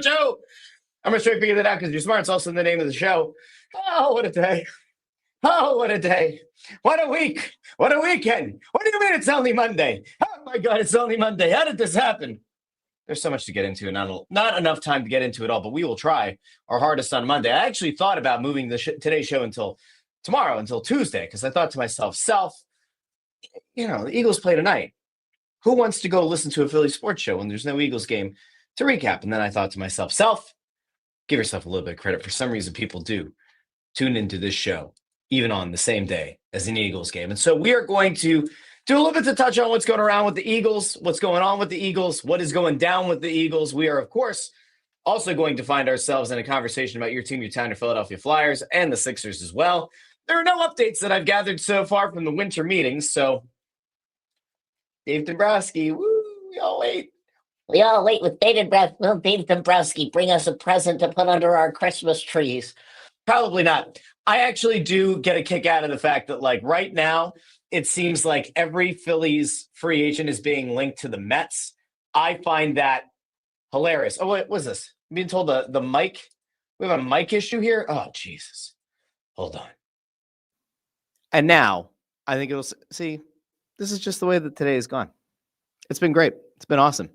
Joy Show. I'm going to straight figure that out because you're smart. It's also the name of the show. Oh, what a day. Oh, what a day. What a week. What a weekend. What do you mean it's only Monday? Oh, my God, it's only Monday. How did this happen? There's so much to get into, and not enough time to get into it all, but we will try our hardest on Monday. I actually thought about moving today's show until tomorrow, until Tuesday, because I thought to myself, the Eagles play tonight. Who wants to go listen to a Philly sports show when there's no Eagles game to recap? And then I thought to myself, give yourself a little bit of credit. For some reason, people do tune into this show, even on the same day as an Eagles game. And so we are going to do a little bit to touch on what's going around with the Eagles, what's going on with the Eagles, what is going down with the Eagles. We are, of course, also going to find ourselves in a conversation about your team, your town, your Philadelphia Flyers, and the Sixers as well. There are no updates that I've gathered so far from the winter meetings, so Dave Dombrowski, we all wait. We all wait with bated breath. Will Dave Dombrowski bring us a present to put under our Christmas trees? Probably not. I actually do get a kick out of the fact that, right now, it seems like every Phillies free agent is being linked to the Mets. I find that hilarious. Oh, what was this? I'm being told the mic. We have a mic issue here. Oh, Jesus. Hold on. And now, I think it'll see. This is just the way that today has gone. It's been great. It's been awesome.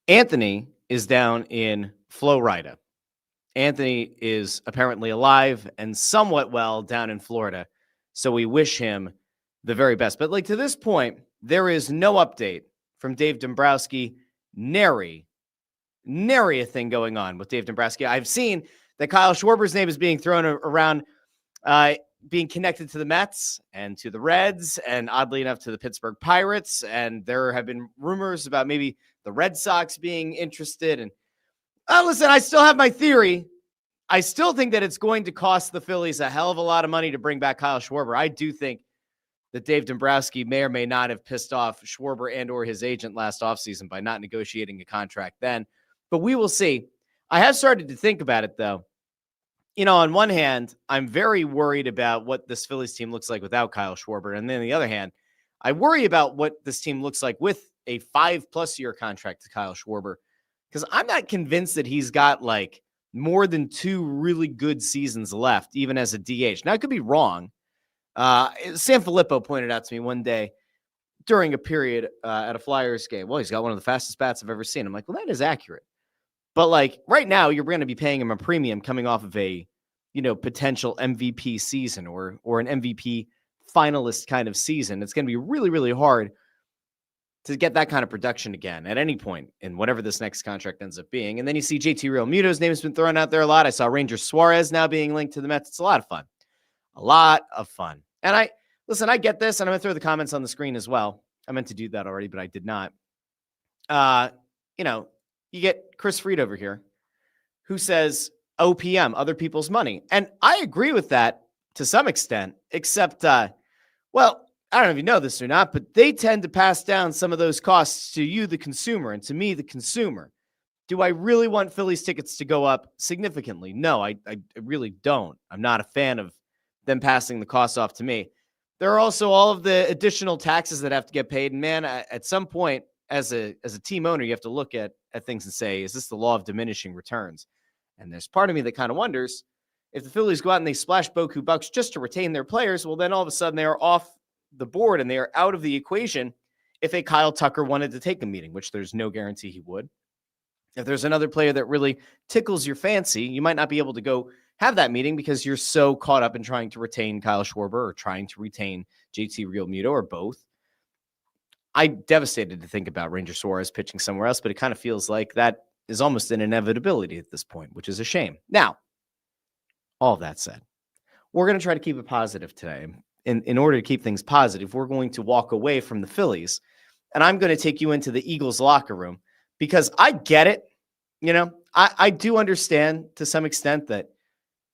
Anthony is down in Florida. Anthony is apparently alive and somewhat well down in Florida. So we wish him the very best. But to this point, there is no update from Dave Dombrowski. Nary a thing going on with Dave Dombrowski. I've seen that Kyle Schwarber's name is being thrown around, being connected to the Mets and to the Reds, and oddly enough to the Pittsburgh Pirates. And there have been rumors about maybe the Red Sox being interested. And listen, I still have my theory. I still think that it's going to cost the Phillies a hell of a lot of money to bring back Kyle Schwarber. I do think that Dave Dombrowski may or may not have pissed off Schwarber and or his agent last offseason by not negotiating a contract then. But we will see. I have started to think about it, though. On one hand, I'm very worried about what this Phillies team looks like without Kyle Schwarber. And then on the other hand, I worry about what this team looks like with a 5+ year contract to Kyle Schwarber, because I'm not convinced that he's got more than 2 really good seasons left, even as a DH. Now, I could be wrong. Sam Filippo pointed out to me one day during a period at a Flyers game, well, he's got one of the fastest bats I've ever seen. I'm like, well, that is accurate. But right now, you're going to be paying him a premium coming off of a, potential MVP season or an MVP finalist kind of season. It's going to be really, really hard to get that kind of production again at any point in whatever this next contract ends up being. And then you see JT Realmuto's name has been thrown out there a lot. I saw Ranger Suarez now being linked to the Mets. It's a lot of fun. A lot of fun. And I get this, and I'm going to throw the comments on the screen as well. I meant to do that already, but I did not. You get Chris Fried over here who says OPM, other people's money. And I agree with that to some extent, except, I don't know if you know this or not, but they tend to pass down some of those costs to you, the consumer, and to me, the consumer. Do I really want Phillies tickets to go up significantly? No, I really don't. I'm not a fan of them passing the costs off to me. There are also all of the additional taxes that have to get paid. And man, at some point, as a team owner, you have to look at things and say, is this the law of diminishing returns? And there's part of me that kind of wonders, if the Phillies go out and they splash Boku bucks just to retain their players, well, then all of a sudden they are off the board and they are out of the equation if a Kyle Tucker wanted to take a meeting, which there's no guarantee he would. If there's another player that really tickles your fancy, you might not be able to go have that meeting because you're so caught up in trying to retain Kyle Schwarber or trying to retain JT Realmuto or both. I'm devastated to think about Ranger Suarez pitching somewhere else, but it kind of feels like that is almost an inevitability at this point, which is a shame. Now, all of that said, we're going to try to keep it positive today. In order to keep things positive, we're going to walk away from the Phillies, and I'm going to take you into the Eagles locker room because I get it. I do understand to some extent that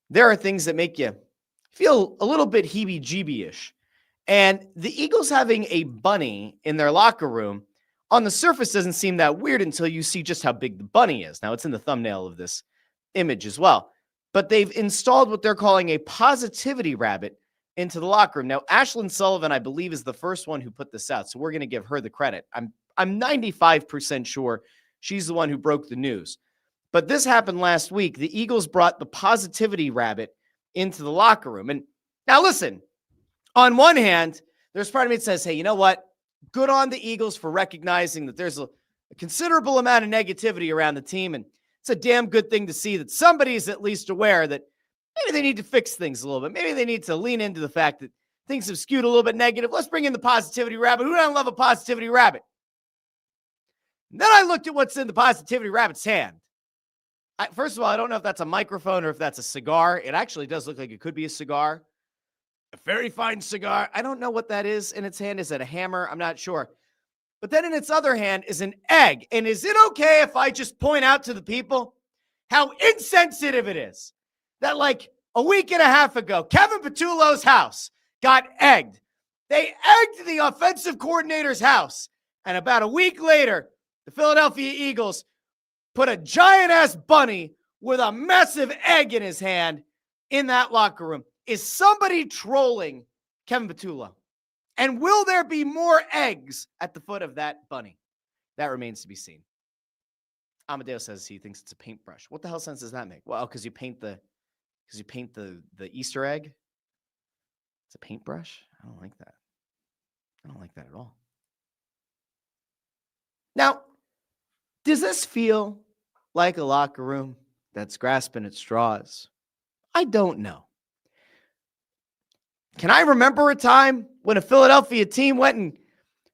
there are things that make you feel a little bit heebie-jeebie-ish. And the Eagles having a bunny in their locker room on the surface doesn't seem that weird until you see just how big the bunny is. Now, it's in the thumbnail of this image as well. But they've installed what they're calling a positivity rabbit into the locker room. Now, Ashlyn Sullivan, I believe, is the first one who put this out, so we're going to give her the credit. I'm 95% sure she's the one who broke the news. But this happened last week. The Eagles brought the positivity rabbit into the locker room. And now listen, on one hand, there's part of me that says, hey, you know what? Good on the Eagles for recognizing that there's a considerable amount of negativity around the team. And it's a damn good thing to see that somebody is at least aware that maybe they need to fix things a little bit. Maybe they need to lean into the fact that things have skewed a little bit negative. Let's bring in the positivity rabbit. Who doesn't love a positivity rabbit? And then I looked at what's in the positivity rabbit's hand. First of all, I don't know if that's a microphone or if that's a cigar. It actually does look like it could be a cigar. A very fine cigar. I don't know what that is in its hand. Is it a hammer? I'm not sure. But then in its other hand is an egg. And is it okay if I just point out to the people how insensitive it is that like a week and a half ago, Kevin Patullo's house got egged. They egged the offensive coordinator's house. And about a week later, the Philadelphia Eagles put a giant-ass bunny with a massive egg in his hand in that locker room. Is somebody trolling Kevin Patullo? And will there be more eggs at the foot of that bunny? That remains to be seen. Amadeo says he thinks it's a paintbrush. What the hell sense does that make? Well, because you paint the Easter egg. It's a paintbrush? I don't like that. I don't like that at all. Now, does this feel like a locker room that's grasping at straws? I don't know. Can I remember a time when a Philadelphia team went and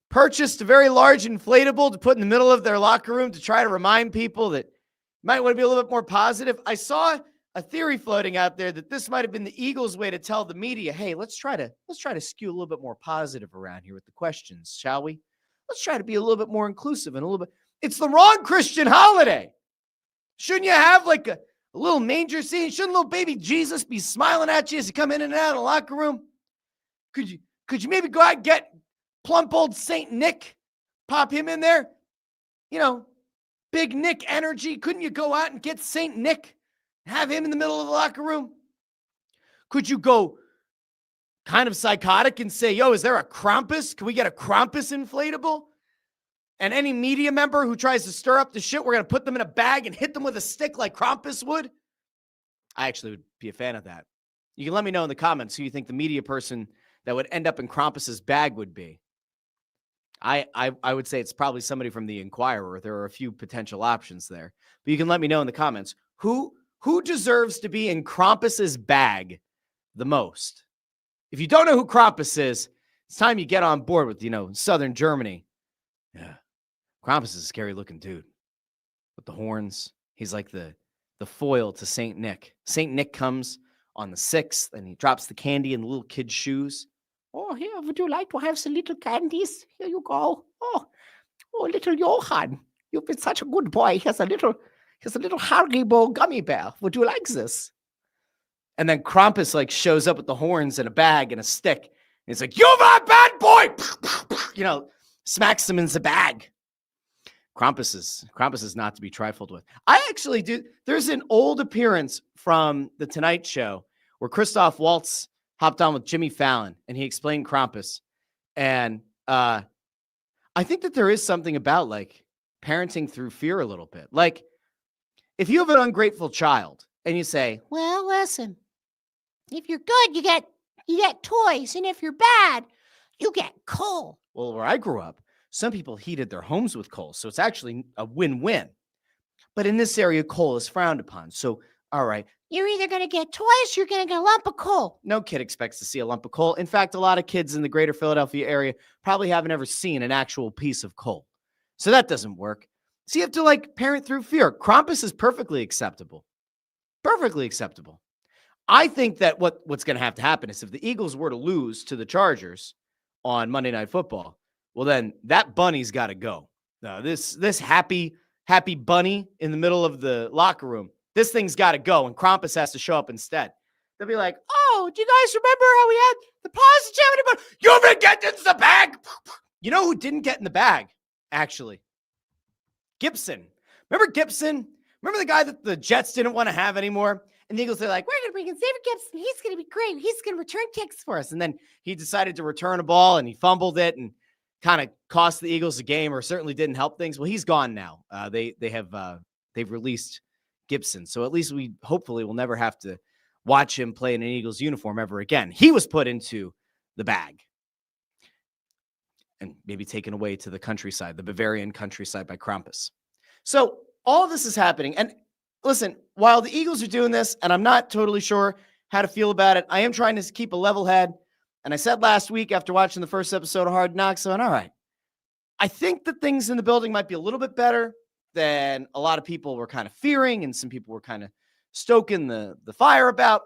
purchased a very large inflatable to put in the middle of their locker room to try to remind people that you might want to be a little bit more positive? I saw a theory floating out there that this might have been the Eagles' way to tell the media, hey, let's try to skew a little bit more positive around here with the questions, shall we? Let's try to be a little bit more inclusive and a little bit. It's the wrong Christian holiday. Shouldn't you have like a little manger scene? Shouldn't little baby Jesus be smiling at you as you come in and out of the locker room? Could you maybe go out and get plump old Saint Nick, pop him in there? You know, big Nick energy. Couldn't you go out and get Saint Nick, have him in the middle of the locker room? Could you go kind of psychotic and say, yo, is there a Krampus? Can we get a Krampus inflatable? And any media member who tries to stir up the shit, we're going to put them in a bag and hit them with a stick like Krampus would? I actually would be a fan of that. You can let me know in the comments who you think the media person that would end up in Krampus's bag would be. I would say it's probably somebody from the Inquirer. There are a few potential options there. But you can let me know in the comments who deserves to be in Krampus's bag the most. If you don't know who Krampus is, it's time you get on board with, Southern Germany. Yeah. Krampus is a scary looking dude with the horns. He's like the foil to Saint Nick. Saint Nick comes on the 6th and he drops the candy in the little kid's shoes. Oh, here, would you like to have some little candies? Here you go. Oh, little Johann, you've been such a good boy. Here's a little Haribo gummy bear. Would you like this? And then Krampus shows up with the horns and a bag and a stick. And he's like, you're my bad boy. Smacks him in the bag. Krampus is not to be trifled with. I actually do. There's an old appearance from The Tonight Show where Christoph Waltz hopped on with Jimmy Fallon and he explained Krampus. And I think that there is something about parenting through fear a little bit. Like if you have an ungrateful child and you say, well, listen, if you're good, you get toys. And if you're bad, you get coal. Well, where I grew up, some people heated their homes with coal. So it's actually a win-win. But in this area, coal is frowned upon. So, all right. You're either going to get toys or you're going to get a lump of coal. No kid expects to see a lump of coal. In fact, a lot of kids in the greater Philadelphia area probably haven't ever seen an actual piece of coal. So that doesn't work. So you have to parent through fear. Krampus is perfectly acceptable. Perfectly acceptable. I think that what's going to have to happen is if the Eagles were to lose to the Chargers on Monday Night Football, well, then that bunny's got to go. This happy bunny in the middle of the locker room, this thing's got to go, and Krampus has to show up instead. They'll be like, oh, do you guys remember how we had the positivity? But you've been getting in the bag. You know who didn't get in the bag, actually? Gibson. Remember Gibson? Remember the guy that the Jets didn't want to have anymore? And the Eagles are like, we're going to bring in Xavier Gibson. He's going to be great. He's going to return kicks for us. And then he decided to return a ball, and he fumbled it and kind of cost the Eagles a game, or certainly didn't help things. Well, he's gone now. They've released Gibson. So at least we hopefully will never have to watch him play in an Eagles uniform ever again. He was put into the bag and maybe taken away to the countryside, the Bavarian countryside by Krampus. So all of this is happening. And listen, while the Eagles are doing this, and I'm not totally sure how to feel about it, I am trying to keep a level head. And I said last week after watching the first episode of Hard Knocks, all right, I think that things in the building might be a little bit better than a lot of people were kind of fearing, and some people were kind of stoking the fire about.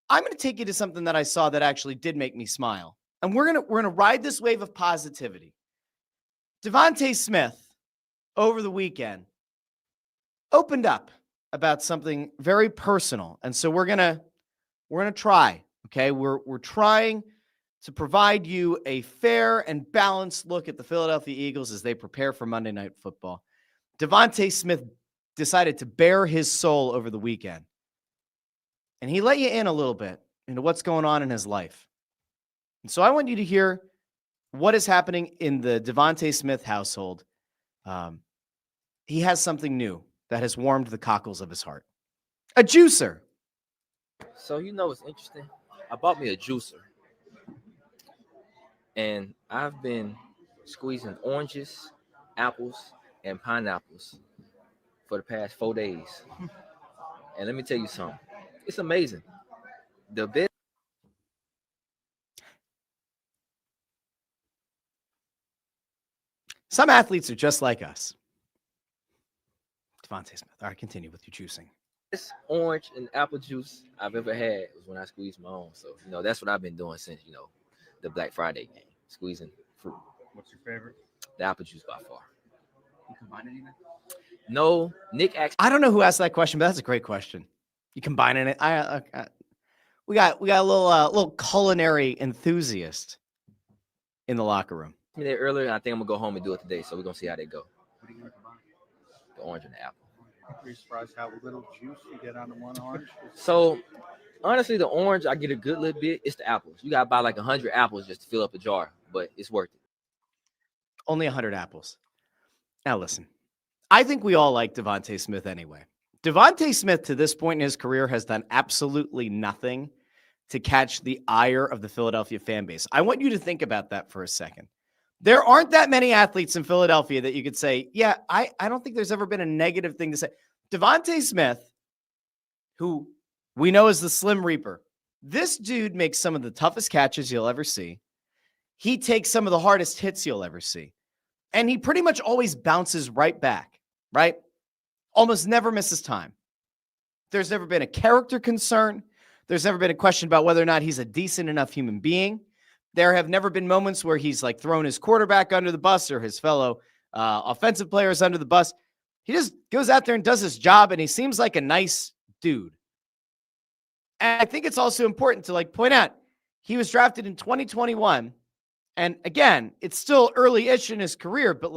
I'm going to take you to something that I saw that actually did make me smile. And we're going to ride this wave of positivity. DeVonta Smith over the weekend opened up about something very personal. And so we're going to try, okay? We're trying to provide you a fair and balanced look at the Philadelphia Eagles as they prepare for Monday Night Football. DeVonta Smith decided to bare his soul over the weekend. And he let you in a little bit into what's going on in his life. And so I want you to hear what is happening in the DeVonta Smith household. He has something new that has warmed the cockles of his heart. A juicer. So what's interesting? I bought me a juicer. And I've been squeezing oranges, apples, and pineapples for the past 4 days. And let me tell you something. It's amazing. The best. Some athletes are just like us. DeVonta Smith. All right, continue with your juicing. Best orange and apple juice I've ever had was when I squeezed my own. So, that's what I've been doing since, the Black Friday game. Squeezing fruit. What's your favorite? The apple juice by far. You combine anything? No, Nick asked. I don't know who asked that question, but that's a great question. You combining it? We got a little culinary enthusiast in the locker room. Me there earlier, and I think I'm gonna go home and do it today. So we're gonna see how they go. What are you gonna combine? The orange and the apple. Are you surprised how little juice you get on the one orange? So honestly, the orange I get a good little bit. It's the apples. You gotta buy like 100 apples just to fill up a jar, but it's worth it. Only 100 apples. Now listen, I think we all like DeVonta Smith anyway. DeVonta Smith to this point in his career has done absolutely nothing to catch the ire of the Philadelphia fan base. I want you to think about that for a second. There aren't that many athletes in Philadelphia that you could say, yeah, I don't think there's ever been a negative thing to say. DeVonta Smith, who we know is the Slim Reaper, this dude makes some of the toughest catches you'll ever see. He takes some of the hardest hits you'll ever see. And he pretty much always bounces right back, right? Almost never misses time. There's never been a character concern. There's never been a question about whether or not he's a decent enough human being. There have never been moments where he's like thrown his quarterback under the bus or his fellow offensive players under the bus. He just goes out there and does his job, and he seems like a nice dude. And I think it's also important to point out he was drafted in 2021. And again, it's still early-ish in his career, but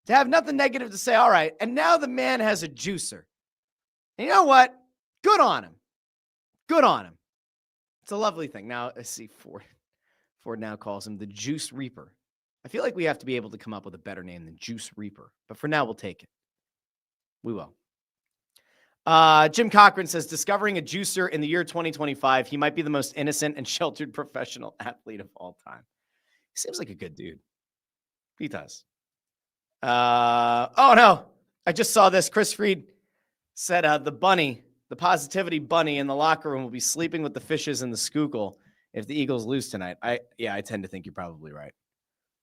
to have nothing negative to say, all right, and now the man has a juicer. And you know what? Good on him. Good on him. It's a lovely thing. Now, I see Ford now calls him the Juice Reaper. I feel like we have to be able to come up with a better name than Juice Reaper. But for now, we'll take it. We will. Jim Cochran says, discovering a juicer in the year 2025, he might be the most innocent and sheltered professional athlete of all time. He seems like a good dude. He does. Oh, no. I just saw this. Chris Fried said the positivity bunny in the locker room will be sleeping with the fishes in the Schuylkill if the Eagles lose tonight. I tend to think you're probably right.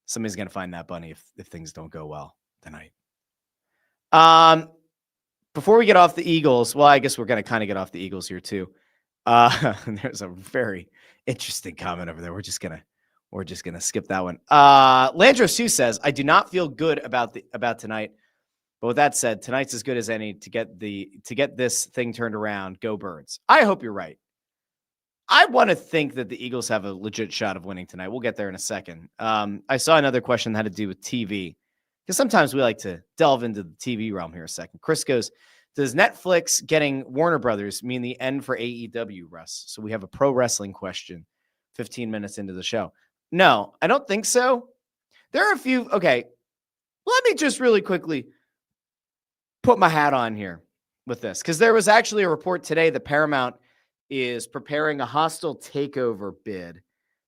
Somebody's going to find that bunny if things don't go well tonight. Before we get off the Eagles, well, I guess we're going to kind of get off the Eagles here too. There's a very interesting comment over there. We're just gonna skip that one. Landros Hughes says, I do not feel good about tonight. But with that said, tonight's as good as any to get this thing turned around. Go Birds. I hope you're right. I want to think that the Eagles have a legit shot of winning tonight. We'll get there in a second. I saw another question that had to do with TV, because sometimes we like to delve into the TV realm here a second. Chris goes, does Netflix getting Warner Brothers mean the end for AEW, Russ? So we have a pro wrestling question 15 minutes into the show. No, I don't think so. There are a few. Okay, let me just really quickly put my hat on here with this, because there was actually a report today that Paramount is preparing a hostile takeover bid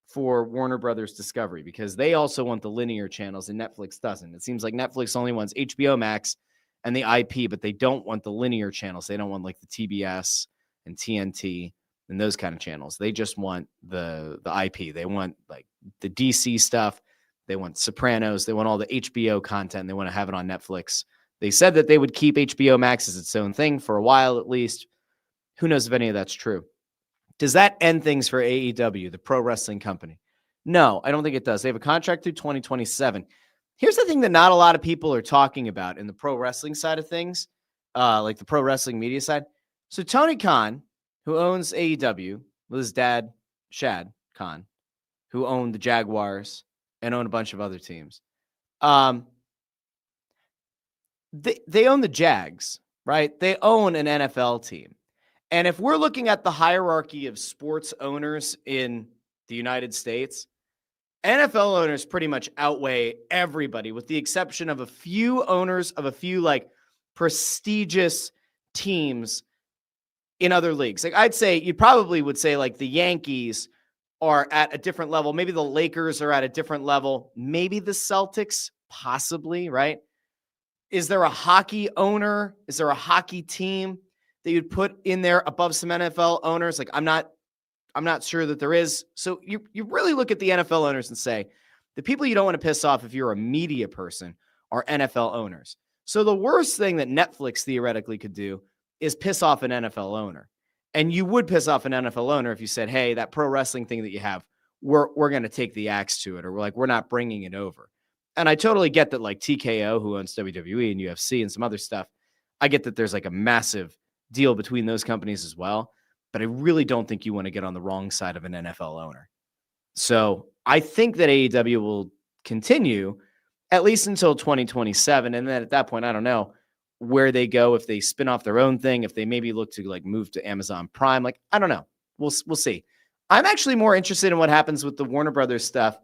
for Warner Brothers Discovery because they also want the linear channels and Netflix doesn't. It seems like Netflix only wants HBO Max and the IP, but they don't want the linear channels. They don't want like the TBS and TNT and those kind of channels. They just want the IP. They want like the DC stuff. They want Sopranos. They want all the HBO content. They want to have it on Netflix. They said that they would keep HBO Max as its own thing for a while at least. Who knows if any of that's true? Does that end things for AEW, the pro wrestling company? No, I don't think it does. They have a contract through 2027. Here's the thing that not a lot of people are talking about in the pro wrestling side of things, like the pro wrestling media side. So Tony Khan, who owns AEW, with his dad, Shad Khan, who owned the Jaguars and owned a bunch of other teams. They own the Jags, right? They own an NFL team. And if we're looking at the hierarchy of sports owners in the United States, NFL owners pretty much outweigh everybody with the exception of a few owners of a few like prestigious teams in other leagues. Like I'd say you probably would say like the Yankees are at a different level. Maybe the Lakers are at a different level. Maybe the Celtics, possibly, right? Is there a hockey owner? Is there a hockey team that you'd put in there above some NFL owners? Like I'm not sure that there is. So you really look at the NFL owners and say, the people you don't want to piss off if you're a media person are NFL owners. So the worst thing that Netflix theoretically could do is piss off an NFL owner. And you would piss off an NFL owner if you said, hey, that pro wrestling thing that you have, we're going to take the axe to it. Or we're not bringing it over. And I totally get that like TKO, who owns WWE and UFC and some other stuff, I get that there's like a massive deal between those companies as well. But I really don't think you want to get on the wrong side of an NFL owner. So I think that AEW will continue at least until 2027. And then at that point, I don't know where they go, if they spin off their own thing, if they maybe look to like move to Amazon Prime. Like, I don't know. We'll see. I'm actually more interested in what happens with the Warner Brothers stuff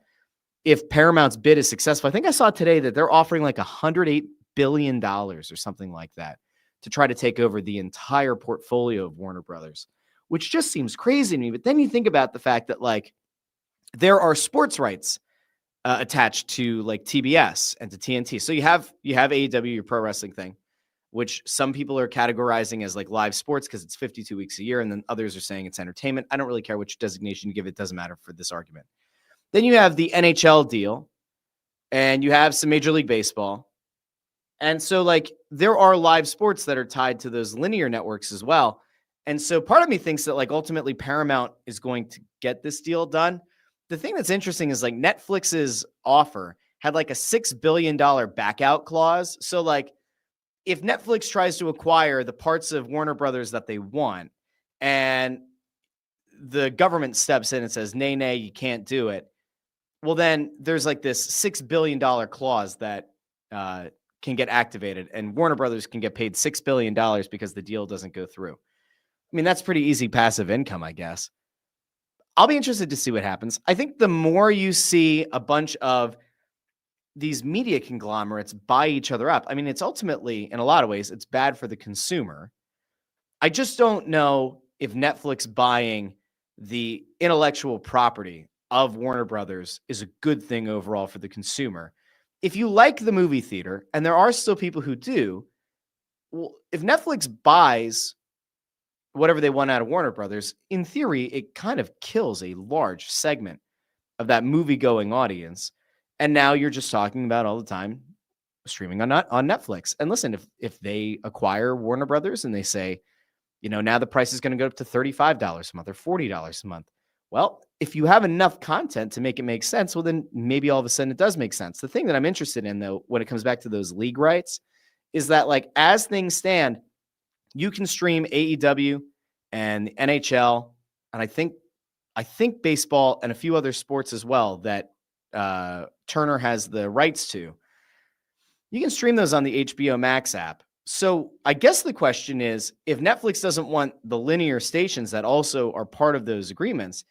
if Paramount's bid is successful. I think I saw today that they're offering like $108 billion or something like that to try to take over the entire portfolio of Warner Brothers, which just seems crazy to me. But then you think about the fact that like there are sports rights attached to like TBS and to TNT. So you have AEW, your pro wrestling thing, which some people are categorizing as like live sports because it's 52 weeks a year. And then others are saying it's entertainment. I don't really care which designation you give. It doesn't matter for this argument. Then you have the NHL deal and you have some Major League Baseball. And so like there are live sports that are tied to those linear networks as well. And so part of me thinks that like ultimately Paramount is going to get this deal done. The thing that's interesting is like Netflix's offer had like a $6 billion back out clause. So like if Netflix tries to acquire the parts of Warner Brothers that they want and the government steps in and says, nay, you can't do it. Well, then there's like this $6 billion clause that can get activated and Warner Brothers can get paid $6 billion because the deal doesn't go through. I mean, that's pretty easy passive income, I guess. I'll be interested to see what happens. I think the more you see a bunch of these media conglomerates buy each other up, I mean, it's ultimately, in a lot of ways, it's bad for the consumer. I just don't know if Netflix buying the intellectual property of Warner Brothers is a good thing overall for the consumer. If you like the movie theater, and there are still people who do, well, if Netflix buys whatever they want out of Warner Brothers, in theory, it kind of kills a large segment of that movie-going audience. And now you're just talking about all the time streaming on Netflix. And listen, if they acquire Warner Brothers and they say, you know, now the price is going to go up to $35 a month or $40 a month. Well, if you have enough content to make it make sense, well, then maybe all of a sudden it does make sense. The thing that I'm interested in, though, when it comes back to those league rights, is that like as things stand, you can stream AEW and the NHL, and I think baseball and a few other sports as well that Turner has the rights to. You can stream those on the HBO Max app. So I guess the question is, if Netflix doesn't want the linear stations that also are part of those agreements,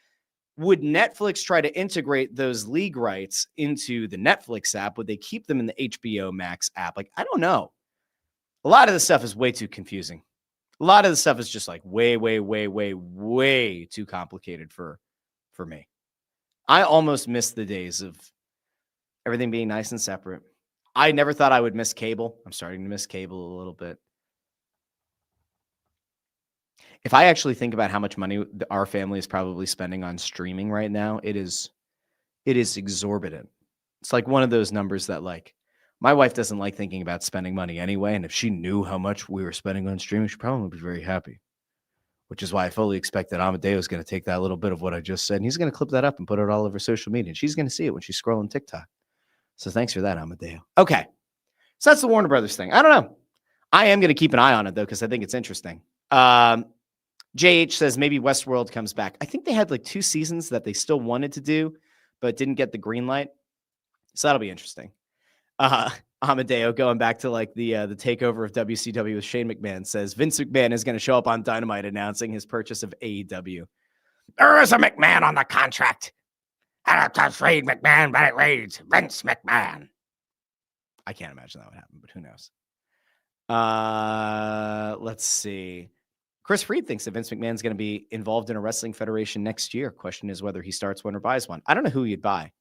would Netflix try to integrate those league rights into the Netflix app? Would they keep them in the HBO Max app? Like, I don't know. A lot of this stuff is way too confusing. A lot of the stuff is just like way, way, way, way, way too complicated for me. I almost miss the days of everything being nice and separate. I never thought I would miss cable. I'm starting to miss cable a little bit. If I actually think about how much money our family is probably spending on streaming right now, it is exorbitant. It's like one of those numbers that, like, my wife doesn't like thinking about spending money anyway. And if she knew how much we were spending on streaming, she'd probably be very happy, which is why I fully expect that Amadeo is going to take that little bit of what I just said, and he's going to clip that up and put it all over social media. And she's going to see it when she's scrolling TikTok. So thanks for that, Amadeo. Okay. So that's the Warner Brothers thing. I don't know. I am going to keep an eye on it, though, because I think it's interesting. JH says maybe Westworld comes back. I think they had like 2 seasons that they still wanted to do, but didn't get the green light. So that'll be interesting. Amadeo, going back to like the takeover of WCW with Shane McMahon, says Vince McMahon is going to show up on Dynamite announcing his purchase of AEW. There is a McMahon on the contract. I don't touch Shane McMahon, but it reads Vince McMahon. I can't imagine that would happen, but who knows? Let's see. Chris Freed thinks that Vince McMahon is going to be involved in a wrestling federation next year. Question is whether he starts one or buys one. I don't know who you'd buy.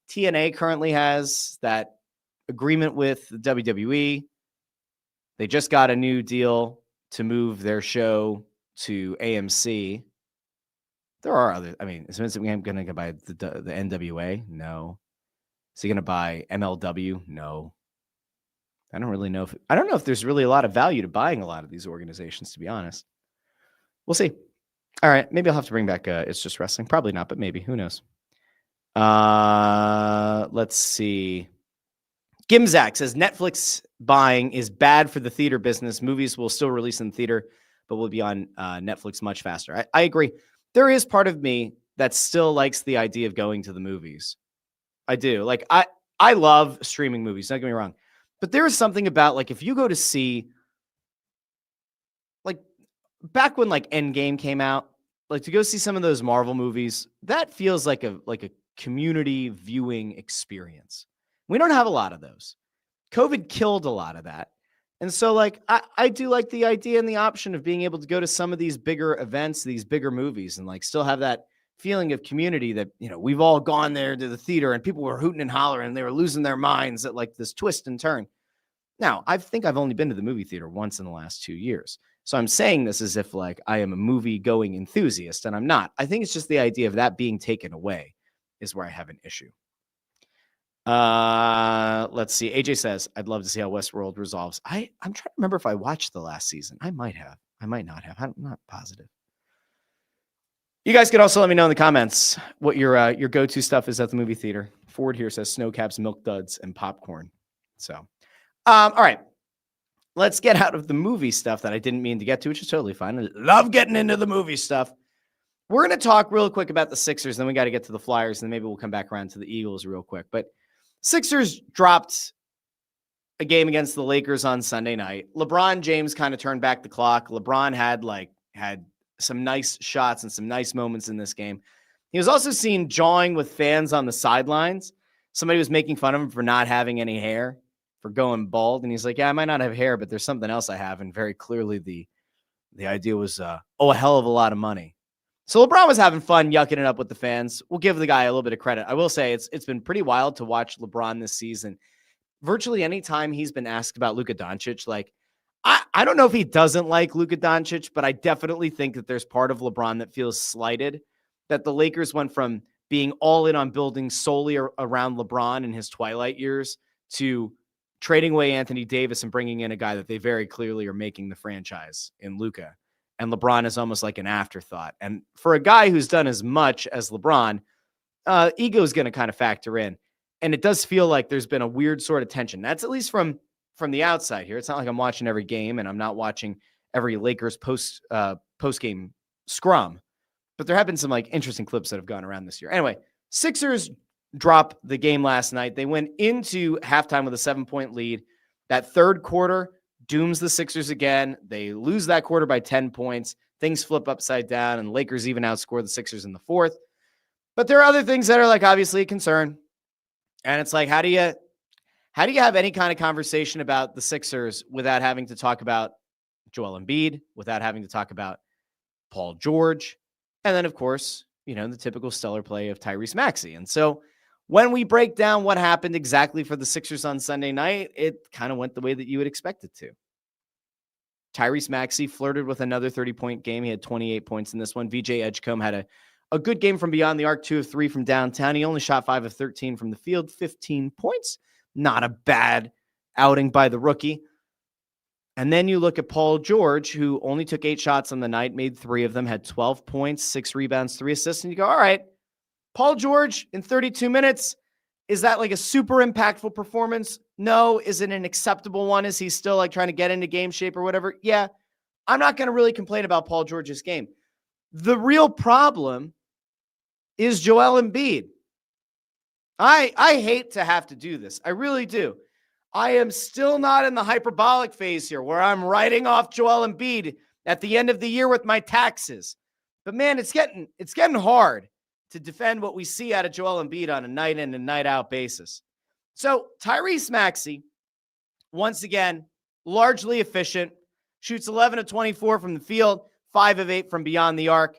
TNA currently has that agreement with the WWE. They just got a new deal to move their show to AMC. There are other. I mean, is Vince McMahon going to buy the NWA? No. Is he going to buy MLW? No. I don't really know if I don't know if there's really a lot of value to buying a lot of these organizations, to be honest. We'll see. All right, maybe I'll have to bring back It's Just Wrestling. Probably not, but maybe. Who knows? Let's see. Gimzak says Netflix buying is bad for the theater business. Movies will still release in the theater, but will be on Netflix much faster. I agree. There is part of me that still likes the idea of going to the movies. I do. Like, I love streaming movies. Don't get me wrong. But there is something about, like, if you go to see, like, back when, like, Endgame came out, like, to go see some of those Marvel movies, that feels like a community viewing experience. We don't have a lot of those. COVID killed a lot of that. And so, like, I do like the idea and the option of being able to go to some of these bigger events, these bigger movies, and, like, still have that feeling of community that, you know, we've all gone there to the theater and people were hooting and hollering and they were losing their minds at, like, this twist and turn. Now, I think I've only been to the movie theater once in the last 2 years. So I'm saying this as if, like, I am a movie going enthusiast, and I'm not. I think it's just the idea of that being taken away is where I have an issue. Let's see. AJ says, I'd love to see how Westworld resolves. I'm trying to remember if I watched the last season. I might have. I might not have. I'm not positive. You guys could also let me know in the comments what your go-to stuff is at the movie theater. Ford here says snow caps, milk duds, and popcorn. So, all right. Let's get out of the movie stuff that I didn't mean to get to, which is totally fine. I love getting into the movie stuff. We're going to talk real quick about the Sixers, then we got to get to the Flyers, and then maybe we'll come back around to the Eagles real quick. But Sixers dropped a game against the Lakers on Sunday night. LeBron James kind of turned back the clock. LeBron had some nice shots and some nice moments in this game. He was also seen jawing with fans on the sidelines. Somebody was making fun of him for not having any hair, for going bald. And he's like, yeah, I might not have hair, but there's something else I have. And very clearly the idea was, a hell of a lot of money. So LeBron was having fun yucking it up with the fans. We'll give the guy a little bit of credit. I will say it's been pretty wild to watch LeBron this season. Virtually any time he's been asked about Luka Doncic, like, I don't know if he doesn't like Luka Doncic, but I definitely think that there's part of LeBron that feels slighted, that the Lakers went from being all in on building solely around LeBron in his twilight years to trading away Anthony Davis and bringing in a guy that they very clearly are making the franchise in Luka. And LeBron is almost like an afterthought. And for a guy who's done as much as LeBron, ego is going to kind of factor in. And it does feel like there's been a weird sort of tension. That's at least from the outside here. It's not like I'm watching every game and I'm not watching every Lakers post-game scrum. But there have been some, like, interesting clips that have gone around this year. Anyway, Sixers drop the game last night. They went into halftime with a 7-point lead. That third quarter dooms the Sixers again. They lose that quarter by 10 points. Things flip upside down, and Lakers even outscore the Sixers in the fourth. But there are other things that are, like, obviously a concern. And it's like, how do you have any kind of conversation about the Sixers without having to talk about Joel Embiid, without having to talk about Paul George. And then, of course, the typical stellar play of Tyrese Maxey. And so when we break down what happened exactly for the Sixers on Sunday night, it kind of went the way that you would expect it to. Tyrese Maxey flirted with another 30-point game. He had 28 points in this one. VJ Edgecombe had a good game from beyond the arc, 2 of 3 from downtown. He only shot 5 of 13 from the field, 15 points. Not a bad outing by the rookie. And then you look at Paul George, who only took 8 shots on the night, made 3 of them, had 12 points, 6 rebounds, 3 assists. And you go, all right, Paul George in 32 minutes, is that like a super impactful performance? No. Is it an acceptable one? Is he still like trying to get into game shape or whatever? Yeah. I'm not going to really complain about Paul George's game. The real problem is Joel Embiid. I hate to have to do this. I really do. I am still not in the hyperbolic phase here where I'm writing off Joel Embiid at the end of the year with my taxes. But man, it's getting hard to defend what we see out of Joel Embiid on a night in and night out basis. So Tyrese Maxey, once again, largely efficient, shoots 11 of 24 from the field, 5 of 8 from beyond the arc,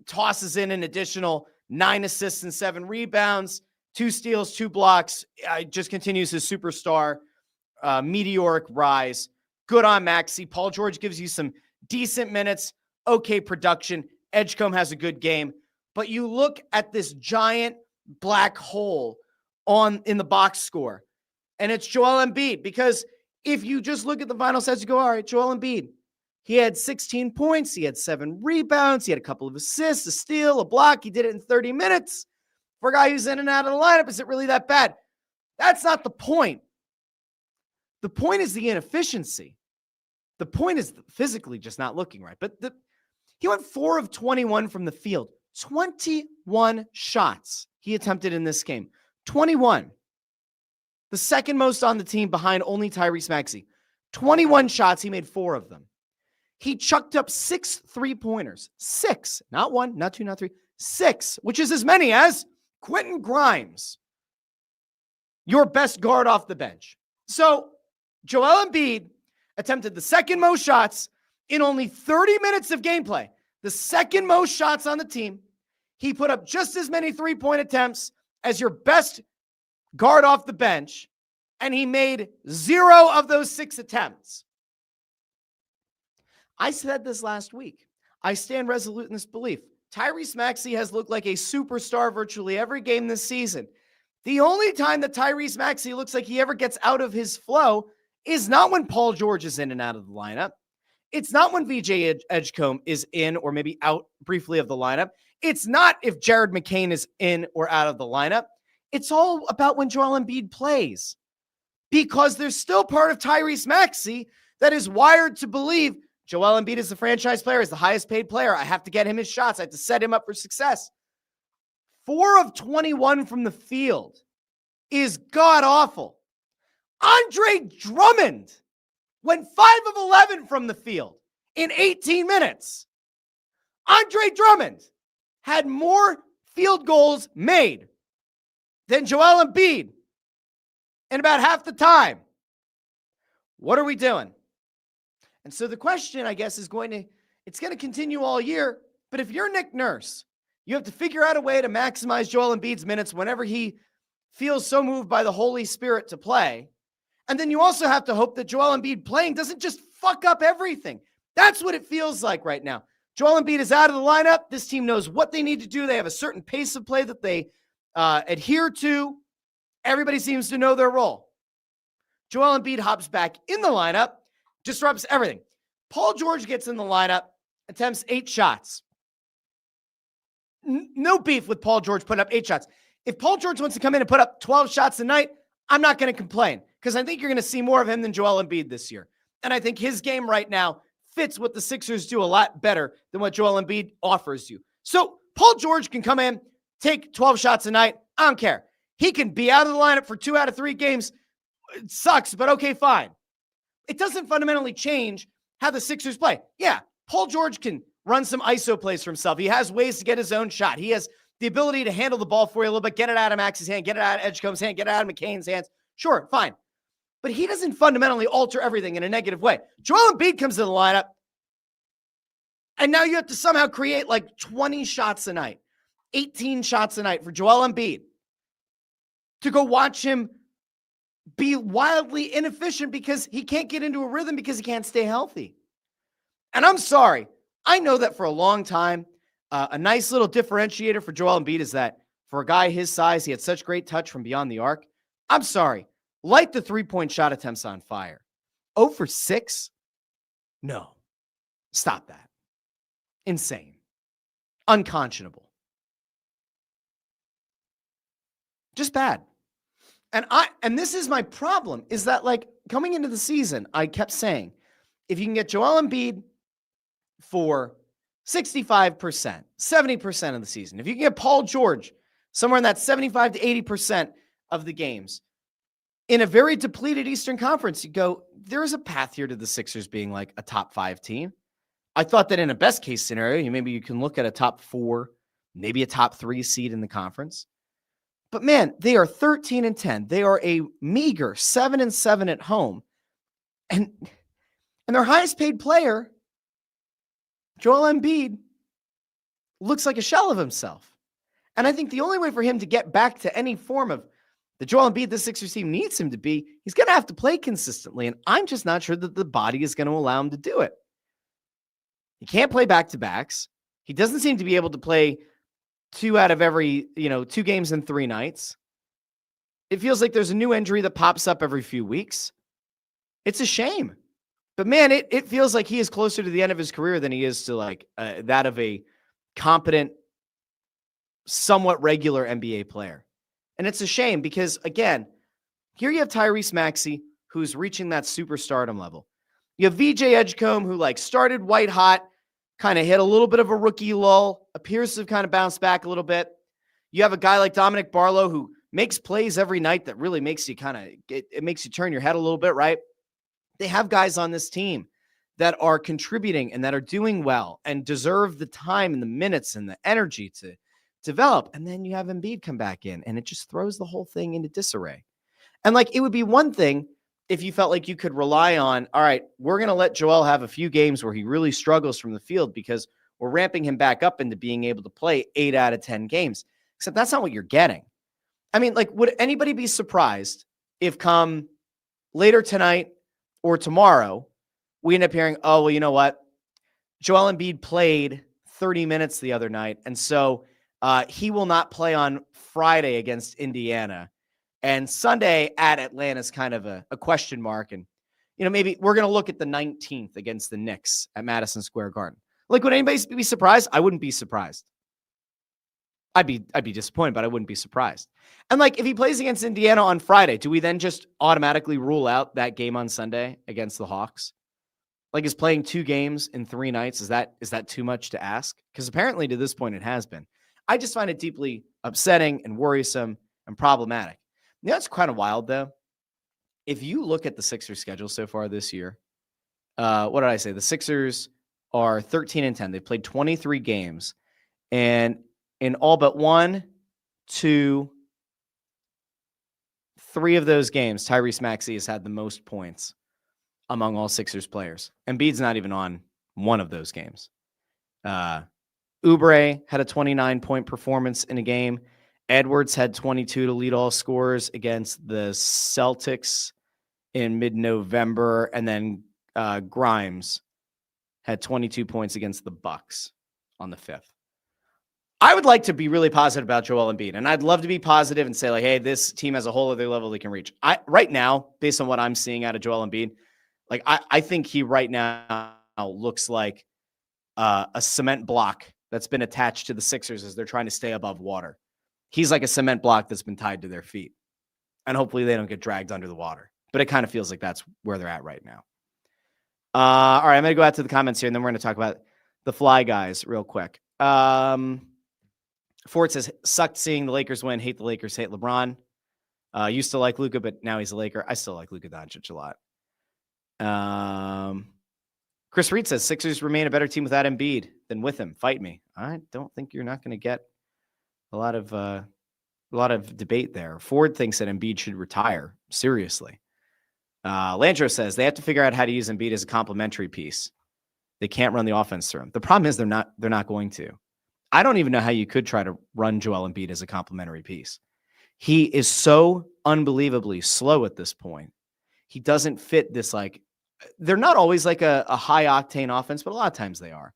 tosses in an additional 9 assists and 7 rebounds, 2 steals, 2 blocks, just continues his superstar meteoric rise. Good on Maxey. Paul George gives you some decent minutes, okay production. Edgecombe has a good game. But you look at this giant black hole in the box score, and it's Joel Embiid. Because if you just look at the final stats, you go, all right, Joel Embiid, he had 16 points, he had 7 rebounds, he had a couple of assists, a steal, a block. He did it in 30 minutes. For a guy who's in and out of the lineup, is it really that bad? That's not the point. The point is the inefficiency. The point is physically just not looking right. But he went 4 of 21 from the field. 21 shots he attempted in this game. 21. The second most on the team behind only Tyrese Maxey. 21 shots. He made 4 of them. He chucked up 6 3-pointers. 6. Not 1, not 2, not 3. 6, which is as many as Quentin Grimes, your best guard off the bench. So Joel Embiid attempted the second most shots in only 30 minutes of gameplay. The second most shots on the team. He put up just as many 3-point attempts as your best guard off the bench, and he made 0 of those 6 attempts. I said this last week. I stand resolute in this belief. Tyrese Maxey has looked like a superstar virtually every game this season. The only time that Tyrese Maxey looks like he ever gets out of his flow is not when Paul George is in and out of the lineup. It's not when VJ Edgecombe is in or maybe out briefly of the lineup. It's not if Jared McCain is in or out of the lineup. It's all about when Joel Embiid plays. Because there's still part of Tyrese Maxey that is wired to believe Joel Embiid is the franchise player, is the highest paid player. I have to get him his shots. I have to set him up for success. 4 of 21 from the field is god-awful. Andre Drummond went 5 of 11 from the field in 18 minutes. Andre Drummond had more field goals made than Joel Embiid in about half the time. What are we doing? And so the question, I guess, it's going to continue all year. But if you're Nick Nurse, you have to figure out a way to maximize Joel Embiid's minutes whenever he feels so moved by the Holy Spirit to play. And then you also have to hope that Joel Embiid playing doesn't just fuck up everything. That's what it feels like right now. Joel Embiid is out of the lineup. This team knows what they need to do. They have a certain pace of play that they adhere to. Everybody seems to know their role. Joel Embiid hops back in the lineup, disrupts everything. Paul George gets in the lineup, attempts 8 shots. No beef with Paul George putting up 8 shots. If Paul George wants to come in and put up 12 shots a night, I'm not going to complain because I think you're going to see more of him than Joel Embiid this year. And I think his game right now fits what the Sixers do a lot better than what Joel Embiid offers you. So Paul George can come in, take 12 shots a night. I don't care. He can be out of the lineup for 2 out of 3 games. It sucks, but okay, fine. It doesn't fundamentally change how the Sixers play. Yeah, Paul George can run some ISO plays for himself. He has ways to get his own shot. He has the ability to handle the ball for you a little bit, get it out of Max's hand, get it out of Edgecombe's hand, get it out of McCain's hands. Sure, fine. but he doesn't fundamentally alter everything in a negative way. Joel Embiid comes in the lineup, and now you have to somehow create like 20 shots a night, 18 shots a night for Joel Embiid to go watch him be wildly inefficient because he can't get into a rhythm because he can't stay healthy. And I'm sorry. I know that for a long time, a nice little differentiator for Joel Embiid is that for a guy his size, he had such great touch from beyond the arc. I'm sorry. Light the three-point shot attempts on fire. 0 for 6? No. Stop that. Insane. Unconscionable. Just bad. And this is my problem, is that like coming into the season, I kept saying, if you can get Joel Embiid for 65%, 70% of the season, if you can get Paul George somewhere in that 75 to 80% of the games, in a very depleted Eastern Conference, you go, there is a path here to the Sixers being like a top 5 team. I thought that in a best case scenario, maybe you can look at a top 4, maybe a top 3 seed in the conference. But man, they are 13-10. They are a meager 7-7 at home. And their highest paid player, Joel Embiid, looks like a shell of himself. And I think the only way for him to get back to any form of the Joel Embiid the Sixers team needs him to be, he's going to have to play consistently. And I'm just not sure that the body is going to allow him to do it. He can't play back-to-backs. He doesn't seem to be able to play 2 out of every, 2 games in 3 nights. It feels like there's a new injury that pops up every few weeks. It's a shame. But man, it feels like he is closer to the end of his career than he is to like that of a competent, somewhat regular NBA player. And it's a shame because, again, here you have Tyrese Maxey, who's reaching that superstardom level. You have VJ Edgecombe, who like started white hot, kind of hit a little bit of a rookie lull, appears to have kind of bounced back a little bit. You have a guy like Dominic Barlow who makes plays every night that really makes you it makes you turn your head a little bit, right? They have guys on this team that are contributing and that are doing well and deserve the time and the minutes and the energy to develop. And then you have Embiid come back in and it just throws the whole thing into disarray. And like, it would be one thing if you felt like you could rely on, all right, we're going to let Joel have a few games where he really struggles from the field because we're ramping him back up into being able to play 8 out of 10 games. Except that's not what you're getting. I mean, like, would anybody be surprised if come later tonight or tomorrow, we end up hearing, oh, well, you know what? Joel Embiid played 30 minutes the other night, and so he will not play on Friday against Indiana. And Sunday at Atlanta is kind of a question mark. And, maybe we're going to look at the 19th against the Knicks at Madison Square Garden. Like, would anybody be surprised? I wouldn't be surprised. I'd be disappointed, but I wouldn't be surprised. And like, if he plays against Indiana on Friday, do we then just automatically rule out that game on Sunday against the Hawks? Like, is playing 2 games in 3 nights, is that too much to ask? Because apparently to this point it has been. I just find it deeply upsetting and worrisome and problematic. It's kind of wild though. If you look at the Sixers schedule so far this year, what did I say? The Sixers are 13-10. They've played 23 games, and in all but 1, 2, 3 of those games, Tyrese Maxey has had the most points among all Sixers players. Embiid's not even on one of those games. Oubre had a 29-point performance in a game. Edwards had 22 to lead all scorers against the Celtics in mid-November. And then Grimes had 22 points against the Bucks on the 5th. I would like to be really positive about Joel Embiid, and I'd love to be positive and say, like, hey, this team has a whole other level they can reach. Right now, based on what I'm seeing out of Joel Embiid, like, I think he right now looks like a cement block that's been attached to the Sixers as they're trying to stay above water. He's like a cement block that's been tied to their feet, and hopefully they don't get dragged under the water. But it kind of feels like that's where they're at right now. All right, I'm going to go out to the comments here, and then we're going to talk about the Fly guys real quick. Ford says, sucked seeing the Lakers win. Hate the Lakers, hate LeBron. Used to like Luka, but now he's a Laker. I still like Luka Doncic a lot. Chris Reed says, Sixers remain a better team without Embiid than with him. Fight me. I don't think you're not going to get a lot of debate there. Ford thinks that Embiid should retire. Seriously. Landro says they have to figure out how to use Embiid as a complementary piece. They can't run the offense through him. The problem is they're not going to. I don't even know how you could try to run Joel Embiid as a complementary piece. He is so unbelievably slow at this point. He doesn't fit this, like, they're not always like a high octane offense, but a lot of times they are.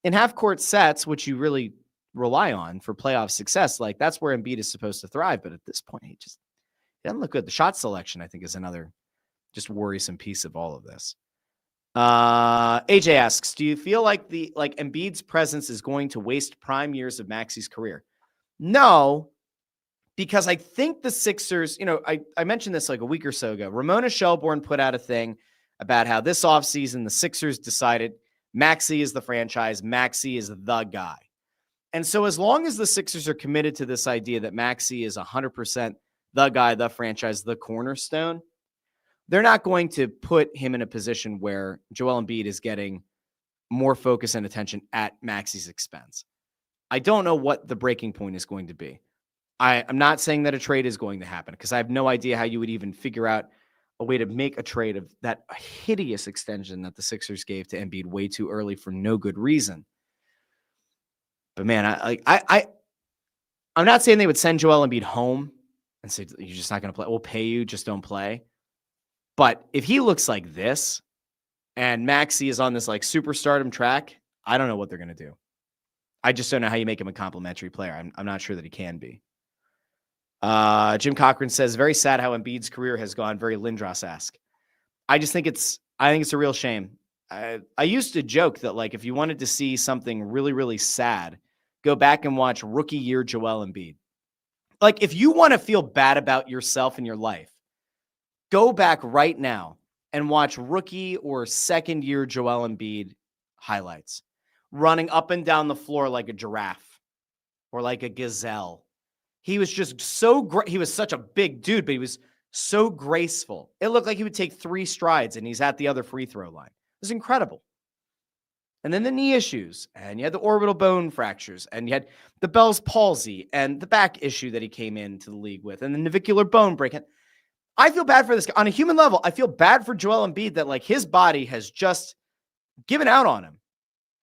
In half court sets, which you really rely on for playoff success, like that's where Embiid is supposed to thrive. But at this point, he doesn't look good. The shot selection, I think, is another just worrisome piece of all of this. AJ asks, do you feel like Embiid's presence is going to waste prime years of Maxi's career? No, because I think the Sixers, I mentioned this like a week or so ago. Ramona Shelburne put out a thing about how this offseason the Sixers decided Maxey is the franchise, Maxey is the guy. And so as long as the Sixers are committed to this idea that Maxey is 100% the guy, the franchise, the cornerstone, they're not going to put him in a position where Joel Embiid is getting more focus and attention at Maxey's expense. I don't know what the breaking point is going to be. I'm not saying that a trade is going to happen because I have no idea how you would even figure out a way to make a trade of that hideous extension that the Sixers gave to Embiid way too early for no good reason. But man, I'm not saying they would send Joel Embiid home and say, you're just not going to play. We'll pay you, just don't play. But if he looks like this and Maxey is on this like superstardom track, I don't know what they're going to do. I just don't know how you make him a complimentary player. I'm not sure that he can be. Jim Cochran says, very sad how Embiid's career has gone very Lindros-esque. I think it's a real shame. I used to joke that like if you wanted to see something really, really sad, go back and watch rookie year Joel Embiid. Like if you want to feel bad about yourself and your life, go back right now and watch rookie or second year Joel Embiid highlights, running up and down the floor like a giraffe or like a gazelle. He was just so great. He was such a big dude, but he was so graceful. It looked like he would take 3 strides and he's at the other free throw line. It was incredible. And then the knee issues, and you had the orbital bone fractures, and you had the Bell's palsy and the back issue that he came into the league with, and the navicular bone break. I feel bad for this guy. On a human level, I feel bad for Joel Embiid that like his body has just given out on him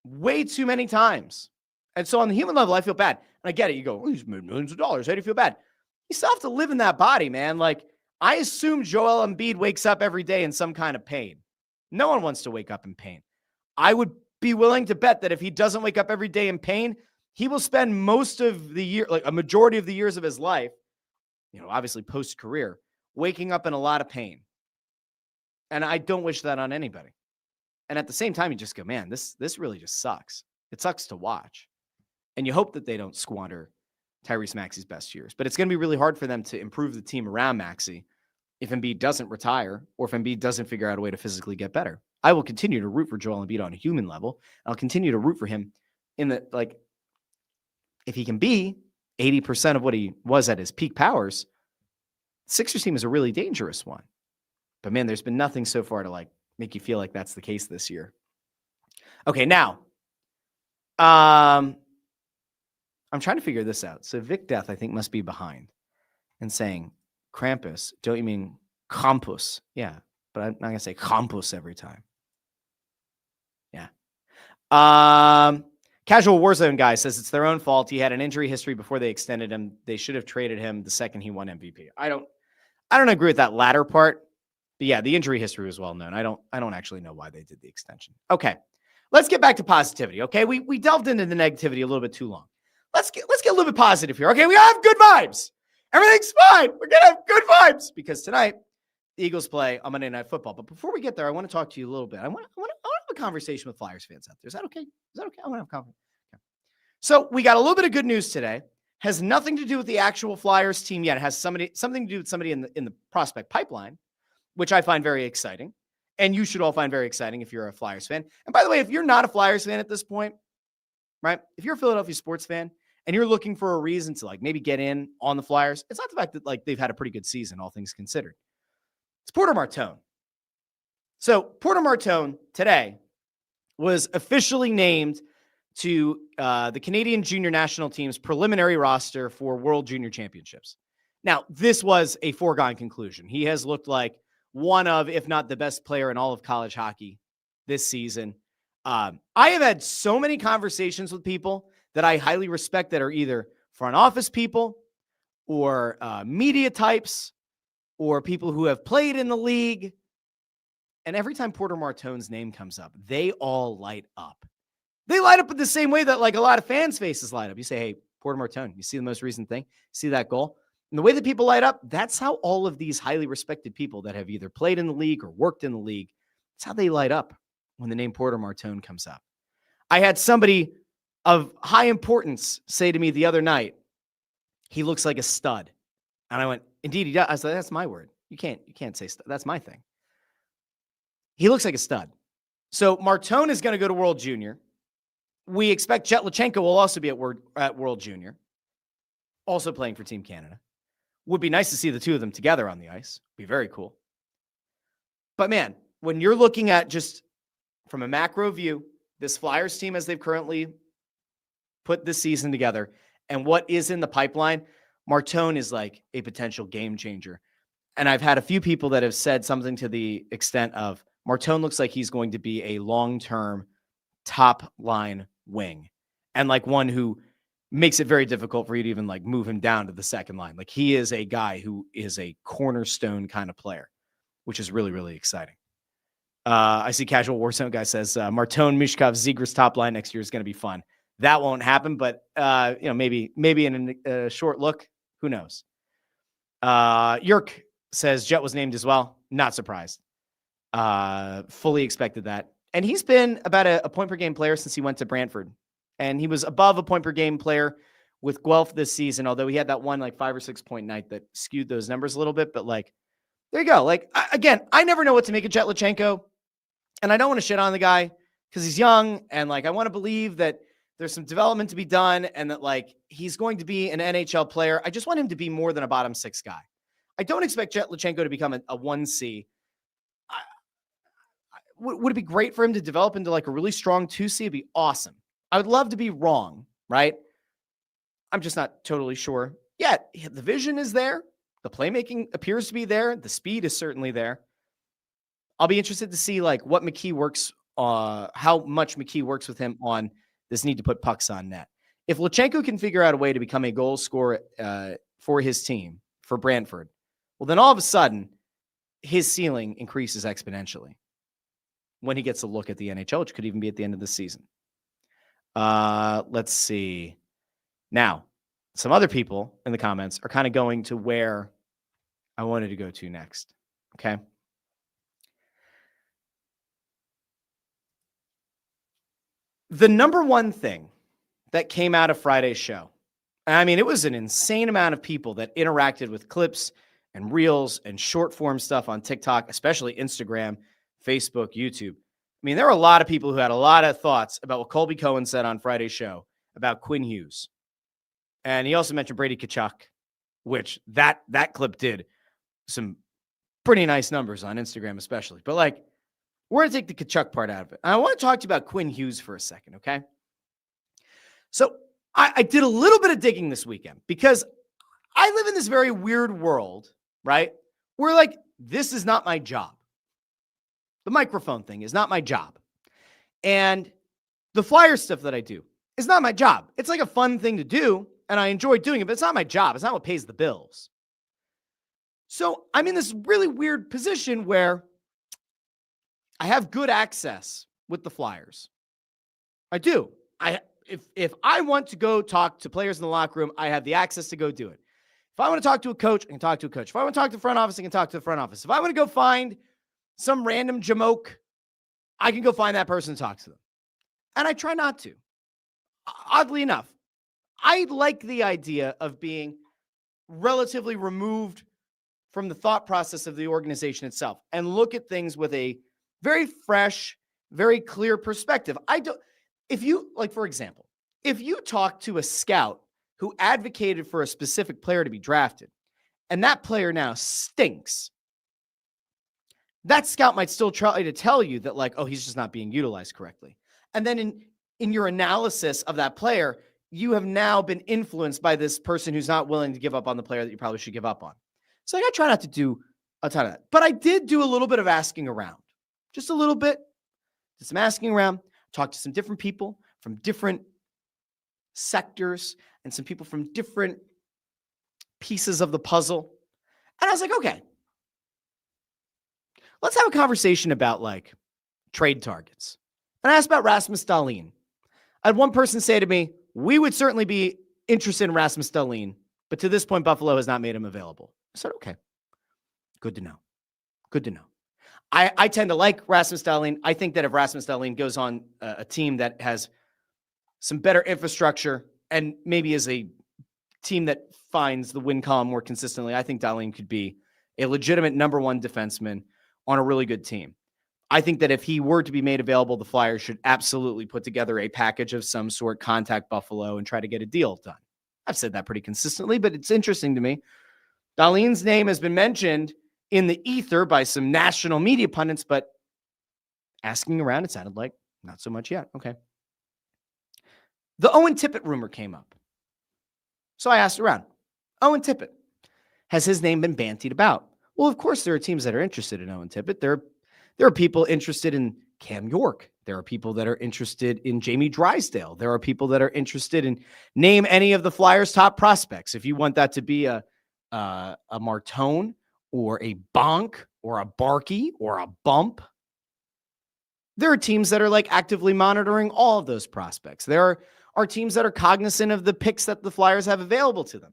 way too many times. And so on the human level, I feel bad. And I get it. You go, he's made millions of dollars. How do you feel bad? You still have to live in that body, man. Like I assume Joel Embiid wakes up every day in some kind of pain. No one wants to wake up in pain. I would be willing to bet that if he doesn't wake up every day in pain, he will spend most of the year, like a majority of the years of his life, obviously post-career, waking up in a lot of pain. And I don't wish that on anybody. And at the same time, you just go, man, this really just sucks. It sucks to watch. And you hope that they don't squander Tyrese Maxey's best years. But it's going to be really hard for them to improve the team around Maxey if Embiid doesn't retire or if Embiid doesn't figure out a way to physically get better. I will continue to root for Joel Embiid on a human level. I'll continue to root for him in the, like, if he can be 80% of what he was at his peak powers, the Sixers team is a really dangerous one. But man, there's been nothing so far to like make you feel like that's the case this year. Okay, now, I'm trying to figure this out. So Vic Death, I think, must be behind and saying, Krampus, don't you mean Krampus? Yeah, but I'm not going to say Krampus every time. Yeah. Casual Warzone guy says it's their own fault. He had an injury history before they extended him. They should have traded him the second he won MVP. I don't agree with that latter part. But yeah, the injury history was well known. I don't actually know why they did the extension. Okay. Let's get back to positivity. Okay. We delved into the negativity a little bit too long. Let's get a little bit positive here. Okay. We have good vibes. Everything's fine. We're going to have good vibes because tonight the Eagles play on Monday Night Football. But before we get there, I want to talk to you a little bit. I want to have a conversation with Flyers fans out there. Is that okay? I want to have a conversation. Okay. So we got a little bit of good news today. Has nothing to do with the actual Flyers team yet. It has something to do with somebody in the prospect pipeline, which I find very exciting. And you should all find very exciting if you're a Flyers fan. And by the way, if you're not a Flyers fan at this point, right? If you're a Philadelphia sports fan and you're looking for a reason to like maybe get in on the Flyers, it's not the fact that like they've had a pretty good season, all things considered. It's Porter Martone. So Porter Martone today was officially named to the Canadian Junior National Team's preliminary roster for World Junior Championships. Now, this was a foregone conclusion. He has looked like one of, if not the best player in all of college hockey this season. I have had so many conversations with people that I highly respect that are either front office people or media types or people who have played in the league. And every time Porter Martone's name comes up, they all light up. They light up in the same way that like a lot of fans' faces light up. You say, hey, Porter Martone, you see the most recent thing? See that goal? And the way that people light up, that's how all of these highly respected people that have either played in the league or worked in the league, that's how they light up when the name Porter Martone comes up. I had somebody of high importance say to me the other night, he looks like a stud. And I went, indeed he does. I said, that's my word. You can't say stud. That's my thing. He looks like a stud. So Martone is going to go to World Junior. We expect Jet Lachenko will also be at World Junior, also playing for Team Canada. Would be nice to see the two of them together on the ice. Be very cool. But man, when you're looking at just from a macro view, this Flyers team as they've currently put this season together and what is in the pipeline, Martone is like a potential game changer. And I've had a few people that have said something to the extent of Martone looks like he's going to be a long-term top line wing and like one who makes it very difficult for you to even like move him down to the second line. Like he is a guy who is a cornerstone kind of player, which is really, really exciting. I see Casual Warzone guy says Martone, Mishkov, Zegras top line next year is going to be fun. That won't happen, but maybe in a short look, who knows? Yerk says Jet was named as well. Not surprised. Fully expected that. And he's been about a point per game player since he went to Brantford. And he was above a point per game player with Guelph this season, although he had that one like 5 or 6 point night that skewed those numbers a little bit. But like, there you go. Like, again, I never know what to make of Jet Lachenko. And I don't want to shit on the guy because he's young. And like, I want to believe that there's some development to be done and that like he's going to be an NHL player. I just want him to be more than a bottom six guy. I don't expect Jet Lachenko to become a 1C. Would it be great for him to develop into like a really strong 2C? It'd be awesome. I would love to be wrong, right? I'm just not totally sure yet. The vision is there. The playmaking appears to be there. The speed is certainly there. I'll be interested to see like what McKee works, how much McKee works with him on this need to put pucks on net. If Lachenko can figure out a way to become a goal scorer for his team, for Brantford, well, then all of a sudden his ceiling increases exponentially when he gets a look at the NHL, which could even be at the end of the season. Let's see. Now, some other people in the comments are kind of going to where I wanted to go to next. Okay. The number one thing that came out of Friday's show, I mean, it was an insane amount of people that interacted with clips and reels and short form stuff on TikTok, especially Instagram, Facebook, YouTube. I mean, there were a lot of people who had a lot of thoughts about what Colby Cohen said on Friday's show about Quinn Hughes. And he also mentioned Brady Tkachuk, which that clip did some pretty nice numbers on Instagram, especially. But like, we're going to take the Tkachuk part out of it. And I want to talk to you about Quinn Hughes for a second, okay? So I did a little bit of digging this weekend because I live in this very weird world, right? Where like, this is not my job. The microphone thing is not my job. And the flyer stuff that I do is not my job. It's like a fun thing to do, and I enjoy doing it, but it's not my job. It's not what pays the bills. So I'm in this really weird position where I have good access with the Flyers. I do. If I want to go talk to players in the locker room, I have the access to go do it. If I want to talk to a coach, I can talk to a coach. If I want to talk to the front office, I can talk to the front office. If I want to go find some random jamoke, I can go find that person and talk to them. And I try not to. Oddly enough, I like the idea of being relatively removed from the thought process of the organization itself and look at things with a very fresh, very clear perspective. If you, like, for example, if you talk to a scout who advocated for a specific player to be drafted, and that player now stinks, that scout might still try to tell you that, like, oh, he's just not being utilized correctly. And then in your analysis of that player, you have now been influenced by this person who's not willing to give up on the player that you probably should give up on. So like, I try not to do a ton of that. But I did do a little bit of asking around, just a little bit. Did some asking around, talked to some different people from different sectors and some people from different pieces of the puzzle. And I was like, okay, let's have a conversation about like trade targets. And I asked about Rasmus Dahlin. I had one person say to me, we would certainly be interested in Rasmus Dahlin, but to this point, Buffalo has not made him available. I said, okay, good to know. Good to know. I tend to like Rasmus Dahlin. I think that if Rasmus Dahlin goes on a team that has some better infrastructure and maybe is a team that finds the win column more consistently, I think Dahlin could be a legitimate number one defenseman on a really good team. I think that if he were to be made available, the Flyers should absolutely put together a package of some sort, contact Buffalo, and try to get a deal done. I've said that pretty consistently, but it's interesting to me. Dahlin's name has been mentioned in the ether by some national media pundits, but asking around, it sounded like not so much yet. Okay. The Owen Tippett rumor came up. So I asked around. Owen Tippett, has his name been bantied about? Well, of course, there are teams that are interested in Owen Tippett. There are people interested in Cam York. There are people that are interested in Jamie Drysdale. There are people that are interested in name any of the Flyers' top prospects. If you want that to be a Martone or a Bonk or a Barkey or a Bump, there are teams that are like actively monitoring all of those prospects. There are teams that are cognizant of the picks that the Flyers have available to them.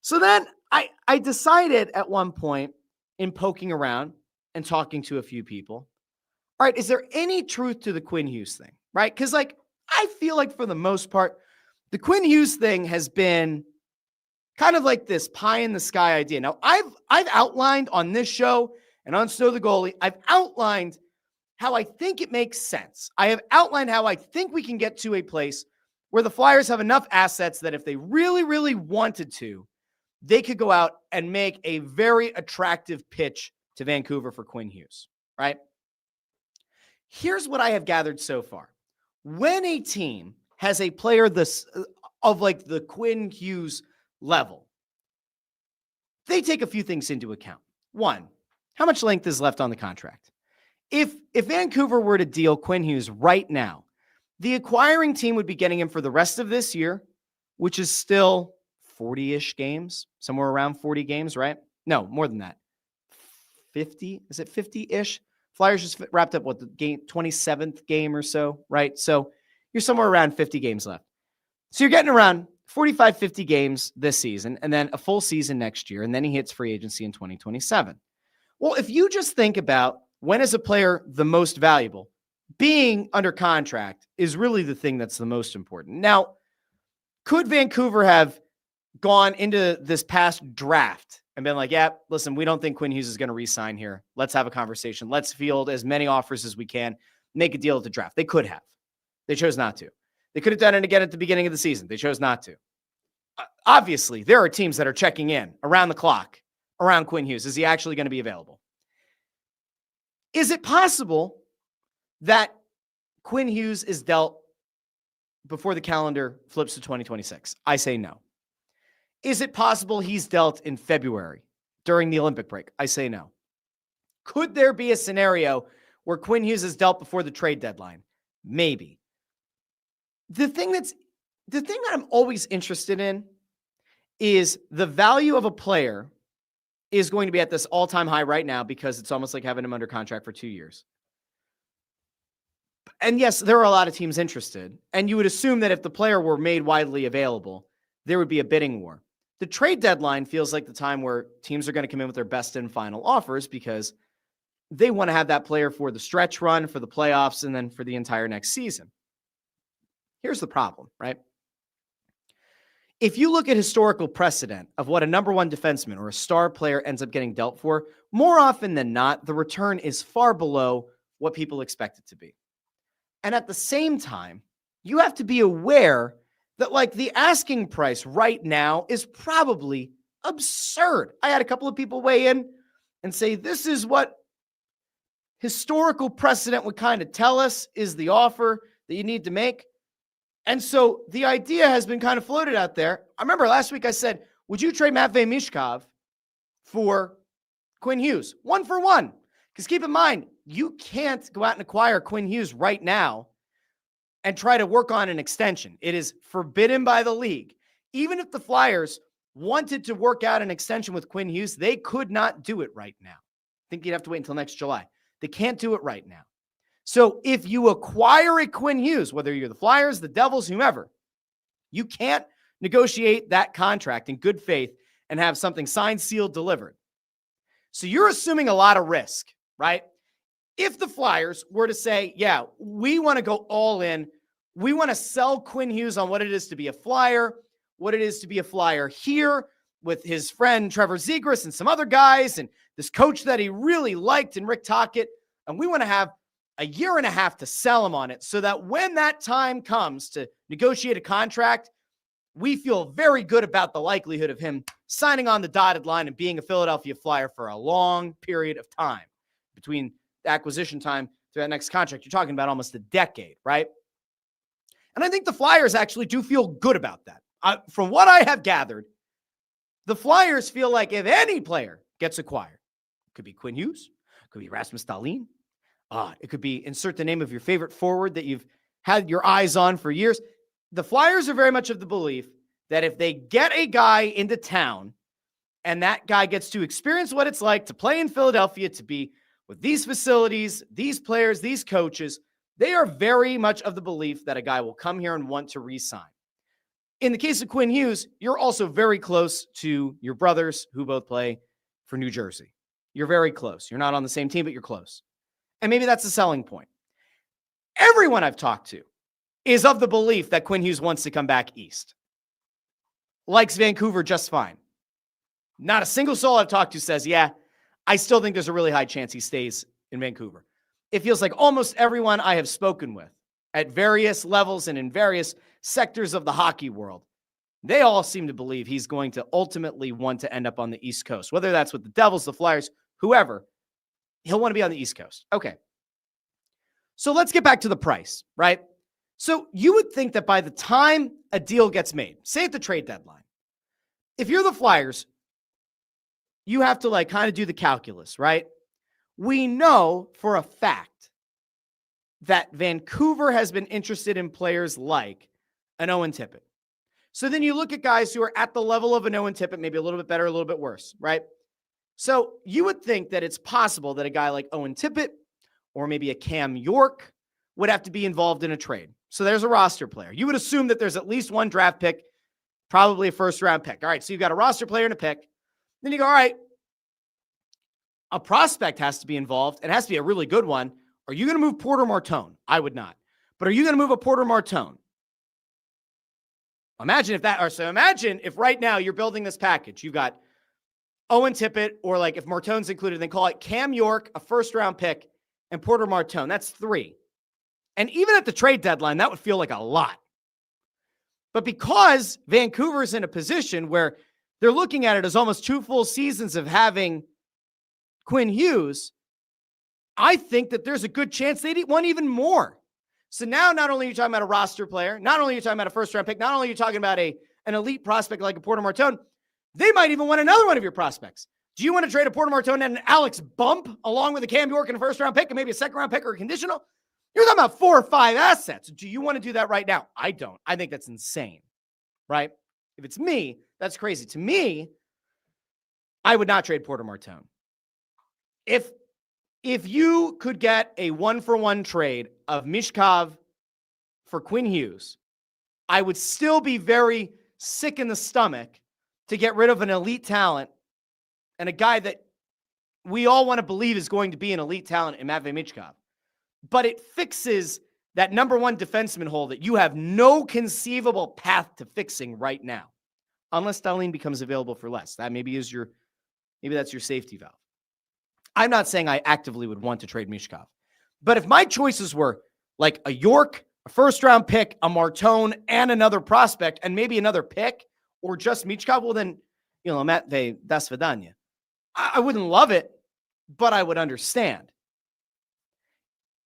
So then I decided at one point in poking around and talking to a few people, all right, is there any truth to the Quinn Hughes thing, right? Because like, I feel like for the most part, the Quinn Hughes thing has been kind of like this pie in the sky idea. Now, I've outlined on this show and on Snow the Goalie, I've outlined how I think it makes sense. I have outlined how I think we can get to a place where the Flyers have enough assets that if they really, really wanted to, they could go out and make a very attractive pitch to Vancouver for Quinn Hughes, right? Here's what I have gathered so far. When a team has a player of like the Quinn Hughes level, they take a few things into account. One, how much length is left on the contract? If Vancouver were to deal Quinn Hughes right now, the acquiring team would be getting him for the rest of this year, which is still 40-ish games, somewhere around 40 games, right? No, more than that. 50? Is it 50-ish? Flyers just wrapped up the game 27th game or so, right? So you're somewhere around 50 games left. So you're getting around 45, 50 games this season, and then a full season next year, and then he hits free agency in 2027. Well, if you just think about when is a player the most valuable, being under contract is really the thing that's the most important. Now, could Vancouver have gone into this past draft and been like, yeah, listen, we don't think Quinn Hughes is going to re-sign here. Let's have a conversation. Let's field as many offers as we can, make a deal at the draft. They could have. They chose not to. They could have done it again at the beginning of the season. They chose not to. Obviously, there are teams that are checking in around the clock around Quinn Hughes. Is he actually going to be available? Is it possible that Quinn Hughes is dealt before the calendar flips to 2026? I say no. Is it possible he's dealt in February during the Olympic break? I say no. Could there be a scenario where Quinn Hughes is dealt before the trade deadline? Maybe. The thing that I'm always interested in is the value of a player is going to be at this all-time high right now because it's almost like having him under contract for 2 years. And yes, there are a lot of teams interested. And you would assume that if the player were made widely available, there would be a bidding war. The trade deadline feels like the time where teams are going to come in with their best and final offers because they want to have that player for the stretch run, for the playoffs, and then for the entire next season. Here's the problem, right? If you look at historical precedent of what a number one defenseman or a star player ends up getting dealt for, more often than not, the return is far below what people expect it to be. And at the same time, you have to be aware that like the asking price right now is probably absurd. I had a couple of people weigh in and say, this is what historical precedent would kind of tell us is the offer that you need to make. And so the idea has been kind of floated out there. I remember last week I said, would you trade Matvei Mishkov for Quinn Hughes, 1 for 1. Because keep in mind, you can't go out and acquire Quinn Hughes right now and try to work on an extension. It is forbidden by the league. Even if the Flyers wanted to work out an extension with Quinn Hughes, they could not do it right now. I think you'd have to wait until next July. They can't do it right now. So if you acquire a Quinn Hughes, whether you're the Flyers, the Devils, whomever, you can't negotiate that contract in good faith and have something signed, sealed, delivered. So you're assuming a lot of risk, right? If the Flyers were to say, yeah, we want to go all in, we want to sell Quinn Hughes on what it is to be a Flyer, what it is to be a Flyer here with his friend Trevor Zegras and some other guys and this coach that he really liked and Rick Tocchet, and we want to have a year and a half to sell him on it so that when that time comes to negotiate a contract, we feel very good about the likelihood of him signing on the dotted line and being a Philadelphia Flyer for a long period of time between the acquisition time to that next contract. You're talking about almost a decade, right? And I think the Flyers actually do feel good about that. From what I have gathered, the Flyers feel like if any player gets acquired, it could be Quinn Hughes, it could be Rasmus Dahlin, it could be insert the name of your favorite forward that you've had your eyes on for years. The Flyers are very much of the belief that if they get a guy into town and that guy gets to experience what it's like to play in Philadelphia, to be with these facilities, these players, these coaches, they are very much of the belief that a guy will come here and want to re-sign. In the case of Quinn Hughes, you're also very close to your brothers who both play for New Jersey. You're very close. You're not on the same team, but you're close. And maybe that's a selling point. Everyone I've talked to is of the belief that Quinn Hughes wants to come back east. Likes Vancouver just fine. Not a single soul I've talked to says, yeah, I still think there's a really high chance he stays in Vancouver. It feels like almost everyone I have spoken with at various levels and in various sectors of the hockey world, they all seem to believe he's going to ultimately want to end up on the East Coast, whether that's with the Devils, the Flyers, whoever. He'll want to be on the East Coast. Okay. So let's get back to the price, right? So you would think that by the time a deal gets made, say at the trade deadline, if you're the Flyers, you have to kind of do the calculus, right? We know for a fact that Vancouver has been interested in players like an Owen Tippett. So then you look at guys who are at the level of an Owen Tippett, maybe a little bit better, a little bit worse, right? So you would think that it's possible that a guy like Owen Tippett or maybe a Cam York would have to be involved in a trade. So there's a roster player. You would assume that there's at least one draft pick, probably a first-round pick. All right, so you've got a roster player and a pick. Then you go, all right, a prospect has to be involved. It has to be a really good one. Are you going to move Porter Martone? I would not. But are you going to move a Porter Martone? Imagine if right now you're building this package. You've got Owen Tippett, or if Martone's included, then call it Cam York, a first-round pick, and Porter Martone. That's 3. And even at the trade deadline, that would feel like a lot. But because Vancouver's in a position where they're looking at it as almost 2 full seasons of having Quinn Hughes, I think that there's a good chance they'd want even more. So now not only are you talking about a roster player, not only are you talking about a first-round pick, not only are you talking about an elite prospect like a Porter Martone, they might even want another one of your prospects. Do you want to trade a Porter Martone and an Alex Bump along with a Cam York and a first-round pick and maybe a second-round pick or a conditional? You're talking about 4 or 5 assets. Do you want to do that right now? I don't. I think that's insane, right? If it's me, that's crazy. To me, I would not trade Porter Martone. If you could get a 1-for-1 trade of Mishkov for Quinn Hughes, I would still be very sick in the stomach to get rid of an elite talent and a guy that we all want to believe is going to be an elite talent in Matvei Michkov. But it fixes that number 1 defenseman hole that you have no conceivable path to fixing right now, unless Dahlin becomes available for less. That maybe that's your safety valve. I'm not saying I actively would want to trade Michkov, but if my choices were like a York, a first-round pick, a Martone, and another prospect, and maybe another pick, or just Michkov, well then, Matvei, das vidanya. I wouldn't love it, but I would understand.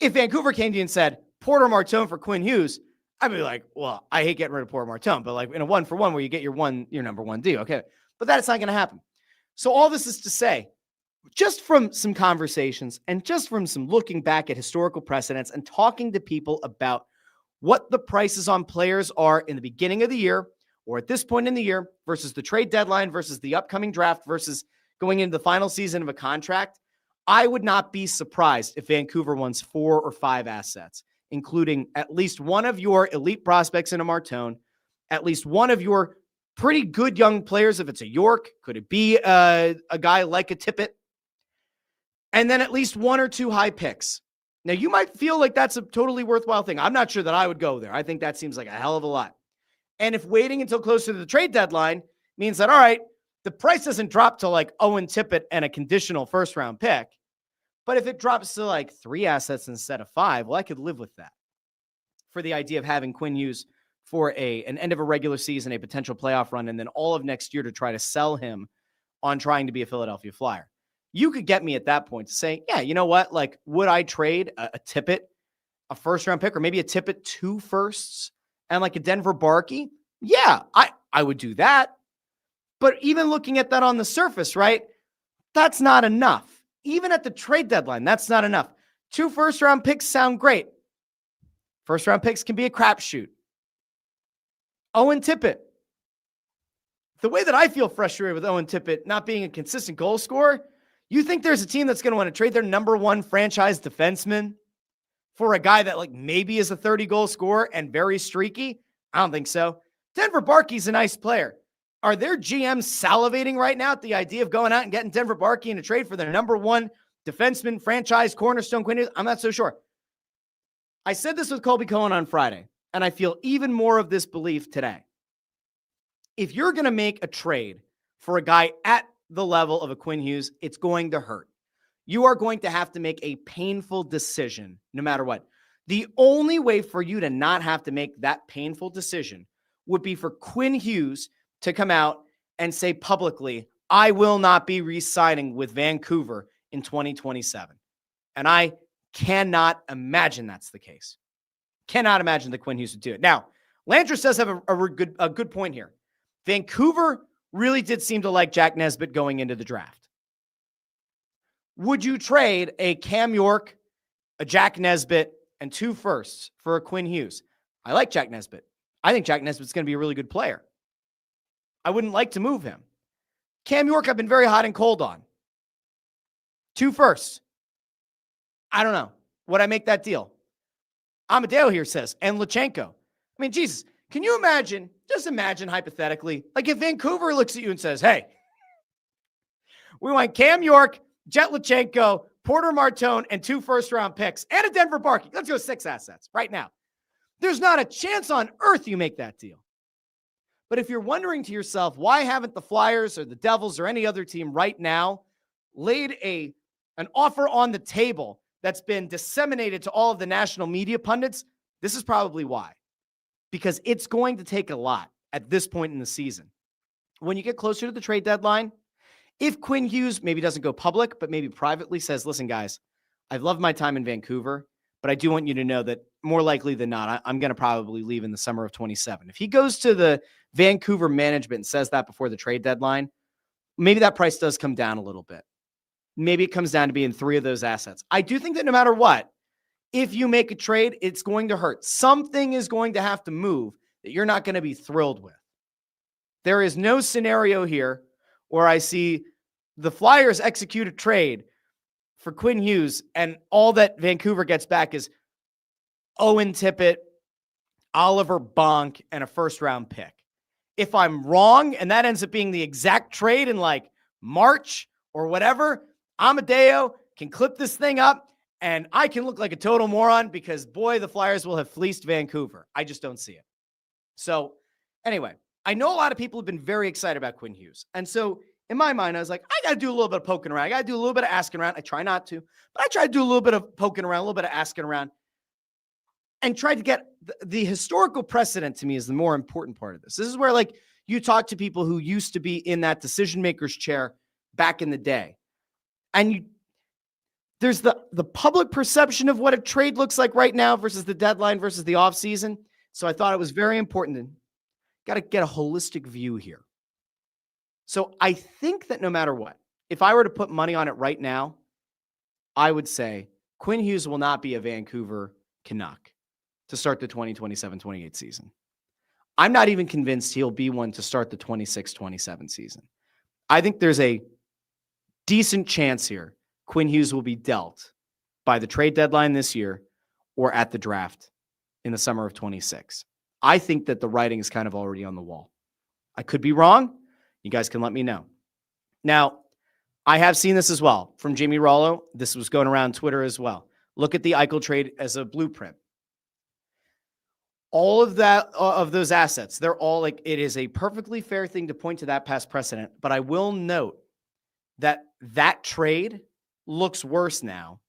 If Vancouver came to you and said, Porter Martone for Quinn Hughes, I'd be like, well, I hate getting rid of Porter Martone, but in a 1-for-1 where you get your number 1 deal, okay. But that's not going to happen. So all this is to say, just from some conversations and just from some looking back at historical precedents and talking to people about what the prices on players are in the beginning of the year or at this point in the year versus the trade deadline versus the upcoming draft versus going into the final season of a contract, I would not be surprised if Vancouver wants 4 or 5 assets, including at least one of your elite prospects in a Martone, at least one of your pretty good young players. If it's a York, could it be a guy like a Tippett? And then at least 1 or 2 high picks. Now, you might feel like that's a totally worthwhile thing. I'm not sure that I would go there. I think that seems like a hell of a lot. And if waiting until closer to the trade deadline means that, all right, the price doesn't drop to like Owen Tippett and a conditional first-round pick, but if it drops to like 3 assets instead of 5, well, I could live with that for the idea of having Quinn Hughes for an end of a regular season, a potential playoff run, and then all of next year to try to sell him on trying to be a Philadelphia Flyer. You could get me at that point to say, yeah, you know what? Like, would I trade a Tippett, a first-round pick, or maybe a Tippett 2 firsts and like a Denver Barkey? Yeah, I would do that. But even looking at that on the surface, right, that's not enough. Even at the trade deadline, that's not enough. 2 first-round picks sound great. First-round picks can be a crapshoot. Owen Tippett. The way that I feel frustrated with Owen Tippett not being a consistent goal scorer, you think there's a team that's going to want to trade their number 1 franchise defenseman for a guy that like maybe is a 30-goal scorer and very streaky? I don't think so. Denver Barkey's a nice player. Are their GMs salivating right now at the idea of going out and getting Denver Barkey in a trade for their number 1 defenseman, franchise, cornerstone Quinn Hughes? I'm not so sure. I said this with Colby Cohen on Friday, and I feel even more of this belief today. If you're going to make a trade for a guy at the level of a Quinn Hughes, it's going to hurt. You are going to have to make a painful decision no matter what. The only way for you to not have to make that painful decision would be for Quinn Hughes to come out and say publicly, I will not be re-signing with Vancouver in 2027. And I cannot imagine that's the case. Cannot imagine that Quinn Hughes would do it. Now, Landris does have a good point here. Vancouver really did seem to like Jack Nesbitt going into the draft. Would you trade a Cam York, a Jack Nesbitt, and 2 firsts for a Quinn Hughes? I like Jack Nesbitt. I think Jack Nesbitt's going to be a really good player. I wouldn't like to move him. Cam York, I've been very hot and cold on. 2 firsts. I don't know. Would I make that deal? Amadeo here says, and Lachenko. I mean, Jesus, can you imagine, just imagine hypothetically, like if Vancouver looks at you and says, hey, we want Cam York, Jet Lachenko, Porter Martone, and 2 first-round picks, and a Denver Barkey. Let's go 6 assets right now. There's not a chance on earth you make that deal. But if you're wondering to yourself, why haven't the Flyers or the Devils or any other team right now laid an offer on the table that's been disseminated to all of the national media pundits? This is probably why. Because it's going to take a lot at this point in the season. When you get closer to the trade deadline, if Quinn Hughes maybe doesn't go public, but maybe privately says, listen, guys, I've loved my time in Vancouver, but I do want you to know that more likely than not, I'm going to probably leave in the summer of 27. If he goes to the Vancouver management and says that before the trade deadline, maybe that price does come down a little bit. Maybe it comes down to being 3 of those assets. I do think that no matter what, if you make a trade, it's going to hurt. Something is going to have to move that you're not going to be thrilled with. There is no scenario here where I see the Flyers execute a trade for Quinn Hughes and all that Vancouver gets back is Owen Tippett, Oliver Bonk, and a first-round pick. If I'm wrong and that ends up being the exact trade in like March or whatever, Amadeo can clip this thing up and I can look like a total moron because, boy, the Flyers will have fleeced Vancouver. I just don't see it. So, anyway, I know a lot of people have been very excited about Quinn Hughes. And so, in my mind, I was like, I got to do a little bit of poking around. I got to do a little bit of asking around. I try not to, but I try to do a little bit of poking around, a little bit of asking around, and try to get the historical precedent. To me is the more important part of this. This is where, like, you talk to people who used to be in that decision maker's chair back in the day. And there's the public perception of what a trade looks like right now versus the deadline versus the offseason. So I thought it was very important to got to get a holistic view here. So I think that no matter what, if I were to put money on it right now, I would say Quinn Hughes will not be a Vancouver Canuck to start the 2027-28 season. I'm not even convinced he'll be one to start the 26-27 season. I think there's a decent chance here Quinn Hughes will be dealt by the trade deadline this year or at the draft in the summer of 26. I think that the writing is kind of already on the wall. I could be wrong. You guys can let me know. Now, I have seen this as well from Jamie Rollo. This was going around Twitter as well. Look at the Eichel trade as a blueprint. All of that, of those assets, they're all like, it is a perfectly fair thing to point to that past precedent. But I will note that that trade looks worse now.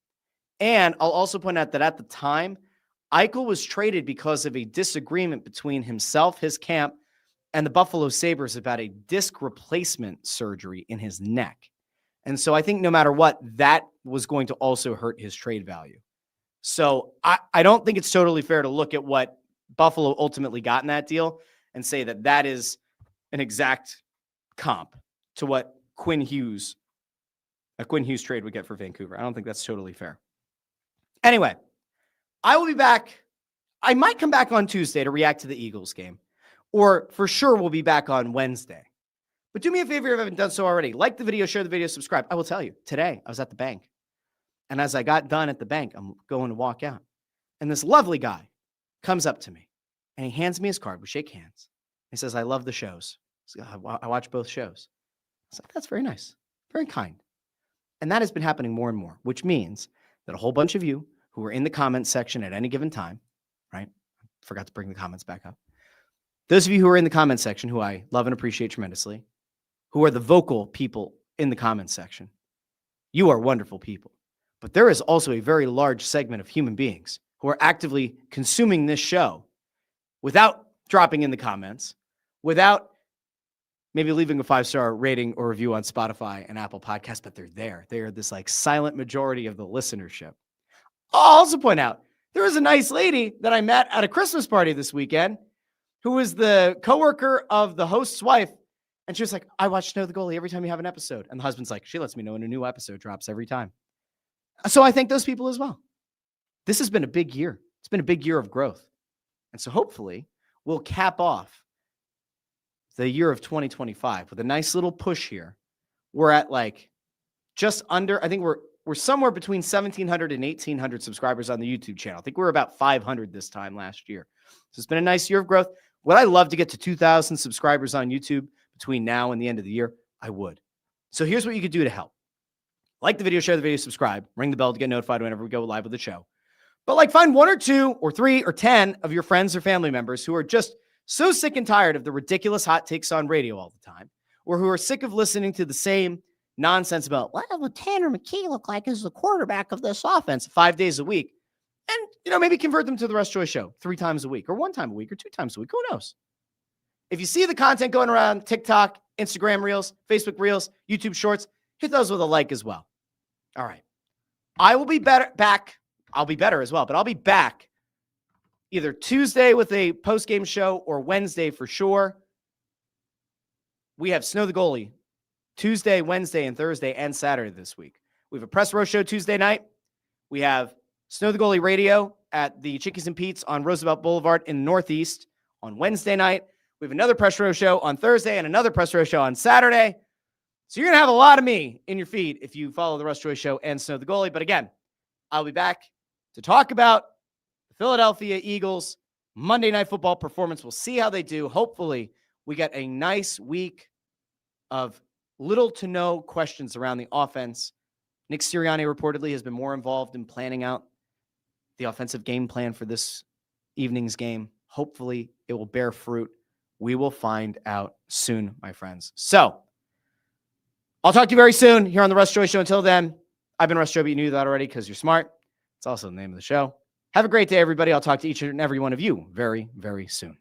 And I'll also point out that at the time, Eichel was traded because of a disagreement between himself, his camp, and the Buffalo Sabres about a disc replacement surgery in his neck. And so I think no matter what, that was going to also hurt his trade value. So I don't think it's totally fair to look at what Buffalo ultimately got in that deal and say that that is an exact comp to what a Quinn Hughes trade would get for Vancouver. I don't think that's totally fair. Anyway, I will be back. I might come back on Tuesday to react to the Eagles game, or for sure we'll be back on Wednesday. But do me a favor if you haven't done so already. Like the video, share the video, subscribe. I will tell you, today I was at the bank. And as I got done at the bank, I'm going to walk out. And this lovely guy comes up to me and he hands me his card. We shake hands. He says, I love the shows. I watch both shows. I was like, that's very nice. Very kind. And that has been happening more and more, which means that a whole bunch of you who are in the comments section at any given time, right? I forgot to bring the comments back up. Those of you who are in the comments section, who I love and appreciate tremendously, who are the vocal people in the comments section, you are wonderful people. But there is also a very large segment of human beings who are actively consuming this show without dropping in the comments, without maybe leaving a 5-star rating or review on Spotify and Apple Podcasts, but they're there. They are this like silent majority of the listenership. I'll also point out, there was a nice lady that I met at a Christmas party this weekend who was the coworker of the host's wife. And she was like, I watch Know the Goalie every time you have an episode. And the husband's like, she lets me know when a new episode drops every time. So I thank those people as well. This has been a big year. It's been a big year of growth. And so hopefully we'll cap off the year of 2025 with a nice little push here. We're at like just under, I think we're somewhere between 1,700 and 1,800 subscribers on the YouTube channel. I think we were about 500 this time last year. So it's been a nice year of growth. Would I love to get to 2,000 subscribers on YouTube between now and the end of the year? I would. So here's what you could do to help. Like the video, share the video, subscribe, ring the bell to get notified whenever we go live with the show. But like find 1 or 2 or 3 or 10 of your friends or family members who are just so sick and tired of the ridiculous hot takes on radio all the time, or who are sick of listening to the same nonsense about what would Tanner McKee look like as the quarterback of this offense 5 days a week. And, maybe convert them to the Russ Joy Show 3 times a week or 1 time a week or 2 times a week. Who knows? If you see the content going around TikTok, Instagram Reels, Facebook Reels, YouTube Shorts, hit those with a like as well. All right. I will be back. I'll be better as well, but I'll be back either Tuesday with a post-game show or Wednesday for sure. We have Snow the Goalie Tuesday, Wednesday, and Thursday and Saturday this week. We have a press row show Tuesday night. We have Snow the Goalie radio at the Chickies and Pete's on Roosevelt Boulevard in the Northeast on Wednesday night. We have another press row show on Thursday and another press row show on Saturday. So you're going to have a lot of me in your feed if you follow the Russ Joy Show and Snow the Goalie. But again, I'll be back to talk about the Philadelphia Eagles Monday Night Football performance. We'll see how they do. Hopefully, we get a nice week of little to no questions around the offense. Nick Sirianni reportedly has been more involved in planning out the offensive game plan for this evening's game. Hopefully, it will bear fruit. We will find out soon, my friends. So, I'll talk to you very soon here on the Russ Joy Show. Until then, I've been Russ Joy, but you knew that already because you're smart. It's also the name of the show. Have a great day, everybody. I'll talk to each and every one of you very, very soon.